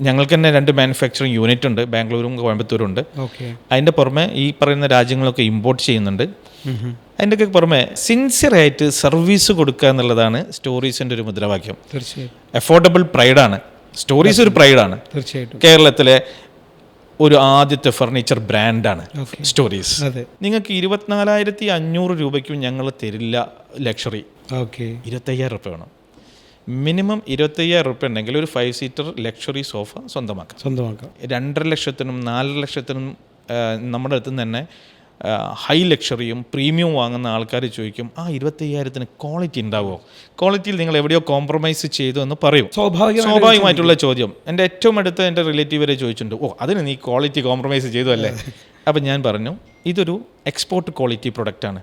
ഞങ്ങൾക്ക് തന്നെ 2 മാനുഫാക്ചറിങ് യൂണിറ്റ് ഉണ്ട്, ബാംഗ്ലൂരും കോയമ്പത്തൂരും ഉണ്ട്. അതിൻ്റെ പുറമെ ഈ പറയുന്ന രാജ്യങ്ങളൊക്കെ ഇമ്പോർട്ട് ചെയ്യുന്നുണ്ട്. അതിൻ്റെയൊക്കെ പുറമെ സിൻസിയറായിട്ട് സർവീസ് കൊടുക്കുക എന്നുള്ളതാണ് സ്റ്റോറീസിൻ്റെ ഒരു മുദ്രാവാക്യം. അഫോർഡബിൾ പ്രൈഡാണ് സ്റ്റോറീസ്, ഒരു പ്രൈഡാണ്. കേരളത്തിലെ ഒരു ആദ്യത്തെ ഫർണിച്ചർ ബ്രാൻഡാണ് സ്റ്റോറീസ്. നിങ്ങൾക്ക് 24,500 രൂപയ്ക്കും ഞങ്ങൾ തരില്ല ലക്ഷറി. 25,000 രൂപ വേണം മിനിമം. 25,000 രൂപ ഉണ്ടെങ്കിൽ ഒരു 5 സീറ്റർ ലക്ഷറി സോഫ സ്വന്തമാക്കാം. 2.5 ലക്ഷത്തിനും 4 ലക്ഷത്തിനും നമ്മുടെ അടുത്ത് നിന്ന് തന്നെ ഹൈ ലക്ഷറിയും പ്രീമിയം വാങ്ങുന്ന ആൾക്കാർ ചോദിക്കും, ആ 25,000-ന് ക്വാളിറ്റി ഉണ്ടാവുമോ? ക്വാളിറ്റിയിൽ നിങ്ങൾ എവിടെയോ കോംപ്രമൈസ് ചെയ്തു എന്ന് പറയും. സ്വാഭാവികമായിട്ടുള്ള ചോദ്യം. എൻ്റെ ഏറ്റവും അടുത്ത എൻ്റെ റിലേറ്റീവ് വരെ ചോദിച്ചിട്ടുണ്ട്, ഓ അതിന് നീ ക്വാളിറ്റി കോംപ്രമൈസ് ചെയ്തു അല്ലേ? അപ്പം ഞാൻ പറഞ്ഞു, ഇതൊരു എക്സ്പോർട്ട് ക്വാളിറ്റി പ്രൊഡക്റ്റാണ്.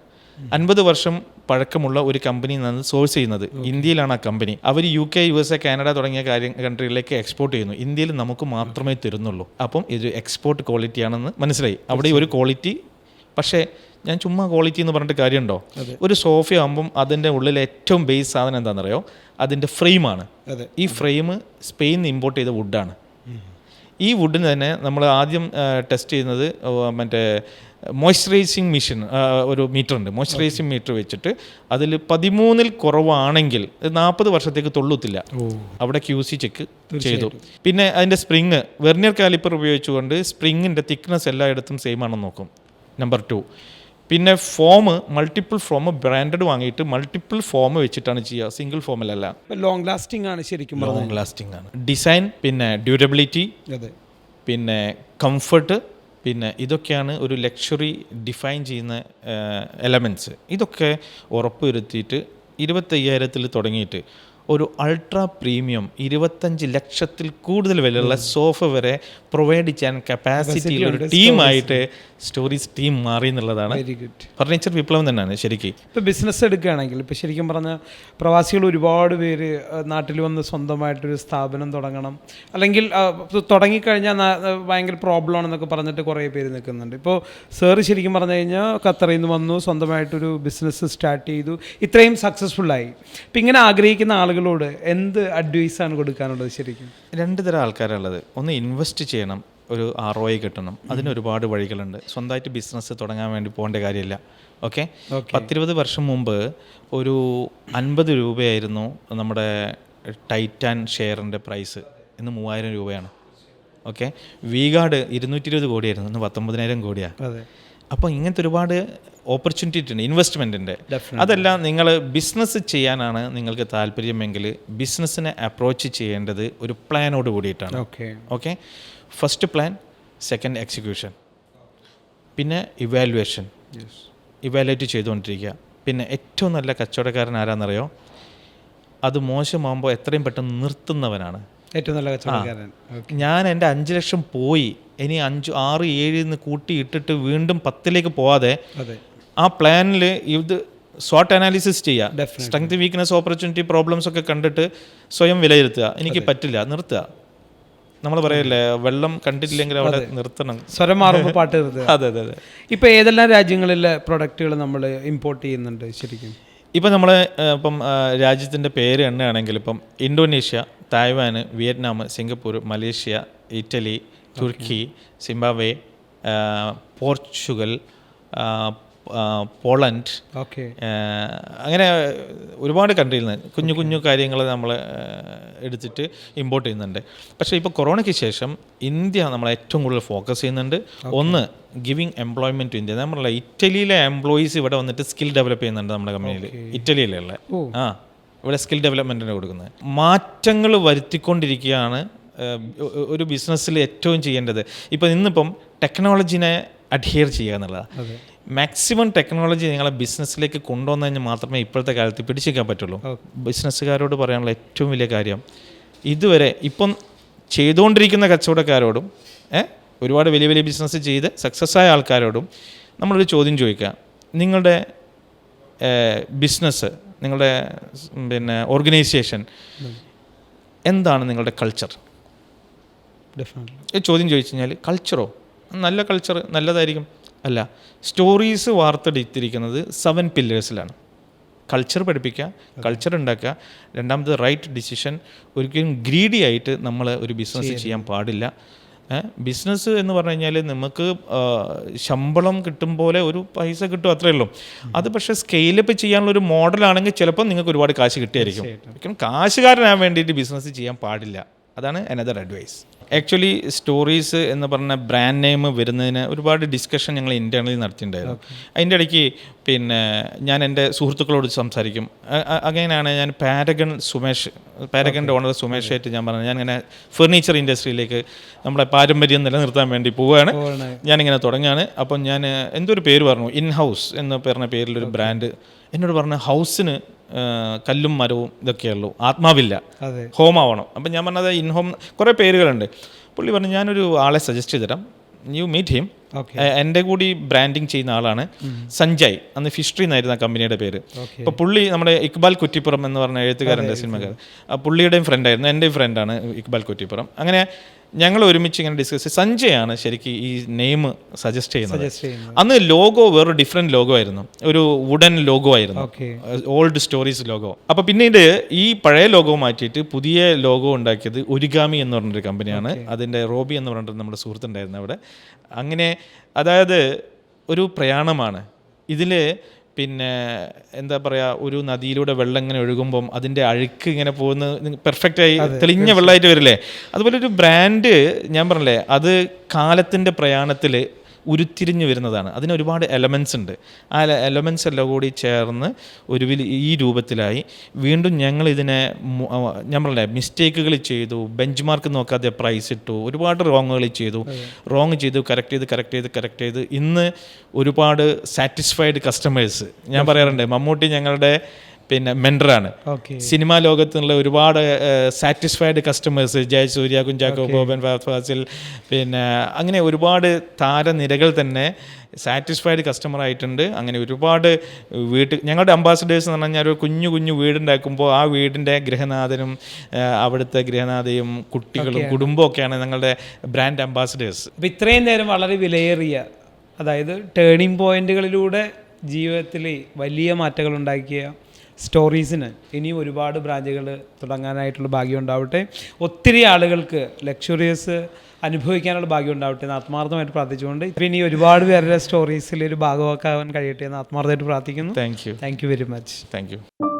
50 വർഷം പഴക്കമുള്ള ഒരു കമ്പനി നിന്നാണ് സോഴ്സ് ചെയ്യുന്നത്. ഇന്ത്യയിലാണ് ആ കമ്പനി. അവർ UK, USA, കാനഡ തുടങ്ങിയ കൺട്രികളിലേക്ക് എക്സ്പോർട്ട് ചെയ്യുന്നു. ഇന്ത്യയിൽ നമുക്ക് മാത്രമേ തരുന്നുള്ളൂ. അപ്പം ഇത് എക്സ്പോർട്ട് ക്വാളിറ്റിയാണെന്ന് മനസ്സിലായി. അവിടെ ഒരു ക്വാളിറ്റി. പക്ഷേ ഞാൻ ചുമ്മാ ക്വാളിറ്റി എന്ന് പറഞ്ഞിട്ട് കാര്യമുണ്ടോ? ഒരു സോഫ ആകുമ്പം അതിൻ്റെ ഉള്ളിൽ ഏറ്റവും ബേസ് സാധനം എന്താണെന്നറിയോ? അതിൻ്റെ ഫ്രെയിമാണ്. ഈ ഫ്രെയിം സ്പെയിനിൽ നിന്ന് ഇമ്പോർട്ട് ചെയ്ത വുഡാണ്. ഈ വുഡിന് തന്നെ നമ്മൾ ആദ്യം ടെസ്റ്റ് ചെയ്യുന്നത് മറ്റേ മോയ്സ്ചറൈസിങ് മെഷീൻ, ഒരു മീറ്റർ ഉണ്ട്, മോയ്സ്ചറൈസിങ് മീറ്റർ വെച്ചിട്ട് അതിൽ 13-ൽ കുറവാണെങ്കിൽ 40 വർഷത്തേക്ക് തൊള്ളൂത്തില്ല. അവിടെ QC ചെക്ക് ചെയ്തു. പിന്നെ അതിൻ്റെ സ്പ്രിങ്, വെർനിയർ കാലിപ്പർ ഉപയോഗിച്ചുകൊണ്ട് സ്പ്രിങ്ങിൻ്റെ തിക്നെസ് എല്ലായിടത്തും സെയിം ആണെന്ന് നോക്കും. നമ്പർ 2. പിന്നെ ഫോം, മൾട്ടിപ്പിൾ ഫോം ബ്രാൻഡഡ് വാങ്ങിയിട്ട് മൾട്ടിപ്പിൾ ഫോം വെച്ചിട്ടാണ് ചെയ്യുക, സിംഗിൾ ഫോമിലല്ല. ലോങ് ലാസ്റ്റിംഗ് ആണ്. ശരിക്കും ലോങ് ലാസ്റ്റിംഗ് ആണ്. ഡിസൈൻ, പിന്നെ ഡ്യൂറബിലിറ്റി, പിന്നെ കംഫർട്ട്, പിന്നെ ഇതൊക്കെയാണ് ഒരു ലക്ഷറി ഡിഫൈൻ ചെയ്യുന്ന എലമെൻറ്റ്സ്. ഇതൊക്കെ ഉറപ്പുവരുത്തിയിട്ട് 25,000-ൽ തുടങ്ങിയിട്ട് ഒരു അൾട്രാ പ്രീമിയം 25 ലക്ഷത്തിൽ കൂടുതൽ വിലയുള്ള സോഫ വരെ പ്രൊവൈഡ് ചെയ്യാൻ കപ്പാസിറ്റി ഒരു ടീമായിട്ട് സ്റ്റോറീസ് ടീം മാറി എന്നുള്ളതാണ് ഫർണിച്ചർ വിപ്ലവം തന്നെയാണ് ശരിക്കും. ഇപ്പോൾ ബിസിനസ് എടുക്കുകയാണെങ്കിൽ ഇപ്പോൾ ശരിക്കും പറഞ്ഞാൽ പ്രവാസികൾ ഒരുപാട് പേര് നാട്ടിൽ വന്ന് സ്വന്തമായിട്ടൊരു സ്ഥാപനം തുടങ്ങണം, അല്ലെങ്കിൽ തുടങ്ങിക്കഴിഞ്ഞാൽ ഭയങ്കര പ്രോബ്ലം ആണെന്നൊക്കെ പറഞ്ഞിട്ട് കുറേ പേര് നിൽക്കുന്നുണ്ട്. ഇപ്പോൾ സാറ് ശരിക്കും പറഞ്ഞു കഴിഞ്ഞാൽ ഖത്തറിൽ നിന്ന് വന്നു, സ്വന്തമായിട്ടൊരു ബിസിനസ് സ്റ്റാർട്ട് ചെയ്തു, ഇത്രയും സക്സസ്ഫുള്ളായി. ഇപ്പം ഇങ്ങനെ ആഗ്രഹിക്കുന്ന ആളുകൾ ആളുകളോട് എന്ത് അഡ്വൈസാണ് കൊടുക്കാനുള്ളത് ശരിക്കും? 2 തരം ആൾക്കാരുള്ളത്. ഒന്ന് ഇൻവെസ്റ്റ് ചെയ്യണം, ഒരു ROI കിട്ടണം. അതിന് ഒരുപാട് വഴികളുണ്ട്. സ്വന്തമായിട്ട് ബിസിനസ് തുടങ്ങാൻ വേണ്ടി പോകേണ്ട കാര്യമില്ല. ഓക്കെ, 10-20 വർഷം മുമ്പ് ഒരു 50 രൂപയായിരുന്നു നമ്മുടെ ടൈറ്റാൻ ഷെയറിൻ്റെ പ്രൈസ്. ഇന്ന് 3000 രൂപയാണ്. ഓക്കെ, V-Guard 220 കോടിയായിരുന്നു, ഇന്ന് 19,000 കോടിയാണ്. അപ്പോൾ ഇങ്ങനത്തെ ഒരുപാട് ഓപ്പർച്യൂണിറ്റി ഉണ്ട് ഇൻവെസ്റ്റ്മെൻറ്റിൻ്റെ. അതെല്ലാം നിങ്ങൾ ബിസിനസ് ചെയ്യാനാണ് നിങ്ങൾക്ക് താല്പര്യമെങ്കിൽ ബിസിനസ്സിനെ അപ്രോച്ച് ചെയ്യേണ്ടത് ഒരു പ്ലാനോട് കൂടിയിട്ടാണ്. Okay, first plan, second execution, പിന്നെ ഇവാലുവേറ്റ് ചെയ്തുകൊണ്ടിരിക്കുക. പിന്നെ ഏറ്റവും നല്ല കച്ചവടക്കാരൻ ആരാന്നറിയോ? അത് മോശമാകുമ്പോൾ എത്രയും പെട്ടെന്ന് നിർത്തുന്നവനാണ് ഏറ്റവും നല്ല കച്ചവടക്കാരൻ. ഞാൻ എൻ്റെ 5 ലക്ഷം പോയി, ഇനി 5, 6, 7 കൂട്ടി ഇട്ടിട്ട് വീണ്ടും 10ലേക്ക് പോവാതെ ആ പ്ലാനിൽ ഇത് SWOT അനാലിസിസ് ചെയ്യുക. സ്ട്രെങ്ത്, വീക്ക്നെസ്, ഓപ്പർച്യൂണിറ്റി, പ്രോബ്ലംസ് ഒക്കെ കണ്ടിട്ട് സ്വയം വിലയിരുത്തുക. എനിക്ക് പറ്റില്ല, നിർത്തുക. നമ്മൾ പറയല്ലേ, വെള്ളം കണ്ടിട്ടില്ലെങ്കിൽ അവിടെ നിർത്തണം, സ്വരം മാറുമ്പോൾ പാട്ട് നിർത്തുക. അതെ. ഇപ്പോൾ ഏതെല്ലാം രാജ്യങ്ങളിലെ പ്രൊഡക്റ്റുകൾ നമ്മൾ ഇമ്പോർട്ട് ചെയ്യുന്നുണ്ട് ശരിക്കും? ഇപ്പം നമ്മൾ രാജ്യത്തിൻ്റെ പേര് എണ്ണയാണെങ്കിൽ ഇപ്പം Indonesia, Taiwan, Vietnam, Singapore, Malaysia, Italy, Turkey, Zimbabwe, Portugal, Poland, അങ്ങനെ ഒരുപാട് കൺട്രിയിൽ നിന്ന് കുഞ്ഞു കാര്യങ്ങൾ നമ്മൾ എടുത്തിട്ട് ഇമ്പോർട്ട് ചെയ്യുന്നുണ്ട്. പക്ഷേ ഇപ്പോൾ കൊറോണയ്ക്ക് ശേഷം ഇന്ത്യ നമ്മൾ ഏറ്റവും കൂടുതൽ ഫോക്കസ് ചെയ്യുന്നുണ്ട്. ഒന്ന്, ഗിവിങ് എംപ്ലോയ്മെൻറ്റ് ടു ഇന്ത്യ. നമ്മളല്ല, ഇറ്റലിയിലെ എംപ്ലോയീസ് ഇവിടെ വന്നിട്ട് സ്കിൽ ഡെവലപ്പ് ചെയ്യുന്നുണ്ട് നമ്മുടെ കമ്പനിയിൽ. ഇറ്റലിയിലുള്ള ഇവിടെ സ്കിൽ ഡെവലപ്മെൻറ്റിന് കൊടുക്കുന്നത്. മാറ്റങ്ങൾ വരുത്തിക്കൊണ്ടിരിക്കുകയാണ് ഒരു ബിസിനസ്സിൽ ഏറ്റവും ചെയ്യേണ്ടത്. ഇന്നിപ്പം ടെക്നോളജിനെ അഡ്ഹിയർ ചെയ്യുക എന്നുള്ളതാണ്. മാക്സിമം ടെക്നോളജി നിങ്ങളെ ബിസിനസ്സിലേക്ക് കൊണ്ടുവന്നു കഴിഞ്ഞാൽ മാത്രമേ ഇപ്പോഴത്തെ കാലത്ത് പിടിച്ചേക്കാൻ പറ്റുള്ളൂ. ബിസിനസ്സുകാരോട് പറയാനുള്ള ഏറ്റവും വലിയ കാര്യം, ഇതുവരെ ഇപ്പം ചെയ്തുകൊണ്ടിരിക്കുന്ന കച്ചവടക്കാരോടും ഒരുപാട് വലിയ വലിയ ബിസിനസ് ചെയ്ത് സക്സസ് ആയ ആൾക്കാരോടും നമ്മളൊരു ചോദ്യം ചോദിക്കുക. നിങ്ങളുടെ ബിസിനസ്, നിങ്ങളുടെ ഓർഗനൈസേഷൻ എന്താണ് നിങ്ങളുടെ കൾച്ചർ? ചോദ്യം ചോദിച്ചു കഴിഞ്ഞാൽ കൾച്ചറോ? നല്ല കൾച്ചർ നല്ലതായിരിക്കും. അല്ല, സ്റ്റോറീസ് വാർത്തെടുത്തിരിക്കുന്നത് 7 പില്ലേഴ്സിലാണ്. കൾച്ചർ പഠിപ്പിക്കുക, കൾച്ചർ ഉണ്ടാക്കുക. രണ്ടാമത് റൈറ്റ് ഡിസിഷൻ. ഒരിക്കലും ഗ്രീഡി ആയിട്ട് നമ്മൾ ഒരു ബിസിനസ് ചെയ്യാൻ പാടില്ല. ബിസിനസ് എന്ന് പറഞ്ഞു കഴിഞ്ഞാൽ നമുക്ക് ശമ്പളം കിട്ടും പോലെ ഒരു പൈസ കിട്ടും, അത്രയേ ഉള്ളൂ. അത് പക്ഷേ സ്കെയിലപ്പ് ചെയ്യാനുള്ള ഒരു മോഡലാണെങ്കിൽ ചിലപ്പോൾ നിങ്ങൾക്ക് ഒരുപാട് കാശ് കിട്ടിയായിരിക്കും. ഒരിക്കലും കാശുകാരനാകാൻ വേണ്ടിയിട്ട് ബിസിനസ് ചെയ്യാൻ പാടില്ല. അതാണ് അനദർ അഡ്വൈസ്. ആക്ച്വലി സ്റ്റോറീസ് എന്ന് പറഞ്ഞ ബ്രാൻഡ് നെയിം വരുന്നതിന് ഒരുപാട് ഡിസ്കഷൻ ഞങ്ങൾ ഇൻറ്റേർണലി നടത്തിയിട്ടുണ്ടായിരുന്നു. അതിൻ്റെ ഇടയ്ക്ക് ഞാൻ എൻ്റെ സുഹൃത്തുക്കളോട് സംസാരിക്കും. അങ്ങനെയാണ് ഞാൻ പാരഗണിൻ്റെ ഓണർ സുമേഷായിട്ട് ഞാൻ പറഞ്ഞു, ഞാനിങ്ങനെ ഫർണിച്ചർ ഇൻഡസ്ട്രിയിലേക്ക് നമ്മുടെ പാരമ്പര്യം നിലനിർത്താൻ വേണ്ടി പോവുകയാണ്, ഞാനിങ്ങനെ തുടങ്ങുകയാണ്. അപ്പം ഞാൻ എന്തൊരു പേര് പറഞ്ഞു, ഇൻ ഹൗസ് എന്ന് പറഞ്ഞ പേരിലൊരു ബ്രാൻഡ്. എന്നോട് പറഞ്ഞു, ഹൗസിന് കല്ലും മരവും ഇതൊക്കെയുള്ളൂ, ആത്മാവില്ല, ഹോം ആവണം. അപ്പം ഞാൻ പറഞ്ഞത് ഇൻ ഹോം കുറേ പേരുകളുണ്ട്. പുള്ളി പറഞ്ഞു, ഞാനൊരു ആളെ സജസ്റ്റ് ചെയ്ത് തരാം, യു മീറ്റ് ഹിം. എൻ്റെ കൂടി ബ്രാൻഡിങ് ചെയ്യുന്ന ആളാണ് സഞ്ജയ്, അന്ന് ഫിഷ്ട്രി എന്നായിരുന്നു ആ കമ്പനിയുടെ പേര്. അപ്പോൾ പുള്ളി നമ്മുടെ ഇക്ബാൽ കുറ്റിപ്പുറം എന്ന് പറഞ്ഞ എഴുത്തുകാരൻ്റെ സിനിമക്കാരൻ, പുള്ളിയുടെയും ഫ്രണ്ടായിരുന്നു, എൻ്റെയും ഫ്രണ്ടാണ് ഇക്ബാൽ കുറ്റിപ്പുറം. അങ്ങനെ ഞങ്ങൾ ഒരുമിച്ച് ഇങ്ങനെ ഡിസ്കസ് ചെയ്ത് സഞ്ജയാണ് ശരിക്കും ഈ നെയിം സജസ്റ്റ് ചെയ്യുന്നത്. അന്ന് ലോഗോ വേറൊരു ഡിഫറെൻറ്റ് ലോഗോ ആയിരുന്നു, ഒരു വുഡൻ ലോഗോ ആയിരുന്നു, ഓൾഡ് സ്റ്റോറീസ് ലോഗോ. അപ്പോൾ പിന്നീട് ഈ പഴയ ലോഗോ മാറ്റിയിട്ട് പുതിയ ലോഗോ ഉണ്ടാക്കിയത് ഒരിഗാമി എന്ന് പറഞ്ഞൊരു കമ്പനിയാണ്. അതിൻ്റെ റോബി എന്ന് പറഞ്ഞിട്ട് നമ്മുടെ സുഹൃത്തുണ്ടായിരുന്നു അവിടെ. അങ്ങനെ അതായത് ഒരു പ്രയാണമാണ് ഇതിൽ. എന്താ പറയുക, ഒരു നദിയിലൂടെ വെള്ളം ഇങ്ങനെ ഒഴുകുമ്പം അതിൻ്റെ അഴുക്ക് ഇങ്ങനെ പോകുന്ന പെർഫെക്റ്റായി തെളിഞ്ഞ വെള്ളമായിട്ട് വരില്ലേ, അതുപോലെ ഒരു ബ്രാൻഡ് ഞാൻ പറഞ്ഞില്ലേ, അത് കാലത്തിൻ്റെ പ്രയാണത്തിൽ ഉരുത്തിരിഞ്ഞു വരുന്നതാണ്. അതിന് ഒരുപാട് എലമെൻറ്റ്സ് ഉണ്ട്. ആ എലമെൻറ്റ്സ് എല്ലാം കൂടി ചേർന്ന് ഈ രൂപത്തിലായി. വീണ്ടും ഞങ്ങളിതിനെ ഞാൻ പറഞ്ഞില്ലേ, മിസ്റ്റേക്കുകൾ ചെയ്തു, ബെഞ്ച് മാർക്ക് നോക്കാതെ പ്രൈസ് ഇട്ടു, ഒരുപാട് റോങ്ങുകൾ ചെയ്തു, കറക്റ്റ് ചെയ്ത് ഇന്ന് ഒരുപാട് സാറ്റിസ്ഫൈഡ് കസ്റ്റമേഴ്സ്. ഞാൻ പറയാറുണ്ട്, മമ്മൂട്ടി ഞങ്ങളുടെ മെൻറ്ററാണ്. സിനിമാ ലോകത്തുള്ള ഒരുപാട് സാറ്റിസ്ഫൈഡ് കസ്റ്റമേഴ്സ്, ജയസൂര്യ, കുഞ്ചാക്കോ ബോബൻ, ഫാസിൽ, അങ്ങനെ ഒരുപാട് താരനിരകൾ തന്നെ സാറ്റിസ്ഫൈഡ് കസ്റ്റമർ ആയിട്ടുണ്ട്. അങ്ങനെ ഒരുപാട് ഞങ്ങളുടെ അംബാസഡേഴ്സ് എന്ന് പറഞ്ഞാൽ ഒരു കുഞ്ഞു വീടുണ്ടാക്കുമ്പോൾ ആ വീടിൻ്റെ ഗൃഹനാഥനും അവിടുത്തെ ഗൃഹനാഥയും കുട്ടികളും കുടുംബമൊക്കെയാണ് ഞങ്ങളുടെ ബ്രാൻഡ് അംബാസഡേഴ്സ്. അപ്പോൾ ഇത്രയും നേരം വളരെ വിലയേറിയ, അതായത് ടേണിംഗ് പോയിന്റുകളിലൂടെ ജീവിതത്തിൽ വലിയ മാറ്റങ്ങൾ ഉണ്ടാക്കിയ സ്റ്റോറീസിന് ഇനിയും ഒരുപാട് ബ്രാഞ്ചുകൾ തുടങ്ങാനായിട്ടുള്ള ഭാഗ്യം ഉണ്ടാവട്ടെ. ഒത്തിരി ആളുകൾക്ക് ലക്ഷറിയസ് അനുഭവിക്കാനുള്ള ഭാഗ്യം ഉണ്ടാവട്ടെ എന്ന് ആത്മാർത്ഥമായിട്ട് പ്രാർത്ഥിച്ചുകൊണ്ട് ഇനി ഒരുപാട് പേരുടെ സ്റ്റോറീസിൽ ഒരു ഭാഗമാക്കാൻ കഴിയട്ടെ എന്ന് ആത്മാർത്ഥമായിട്ട് പ്രാർത്ഥിക്കുന്നു. Thank you very much. Thank you.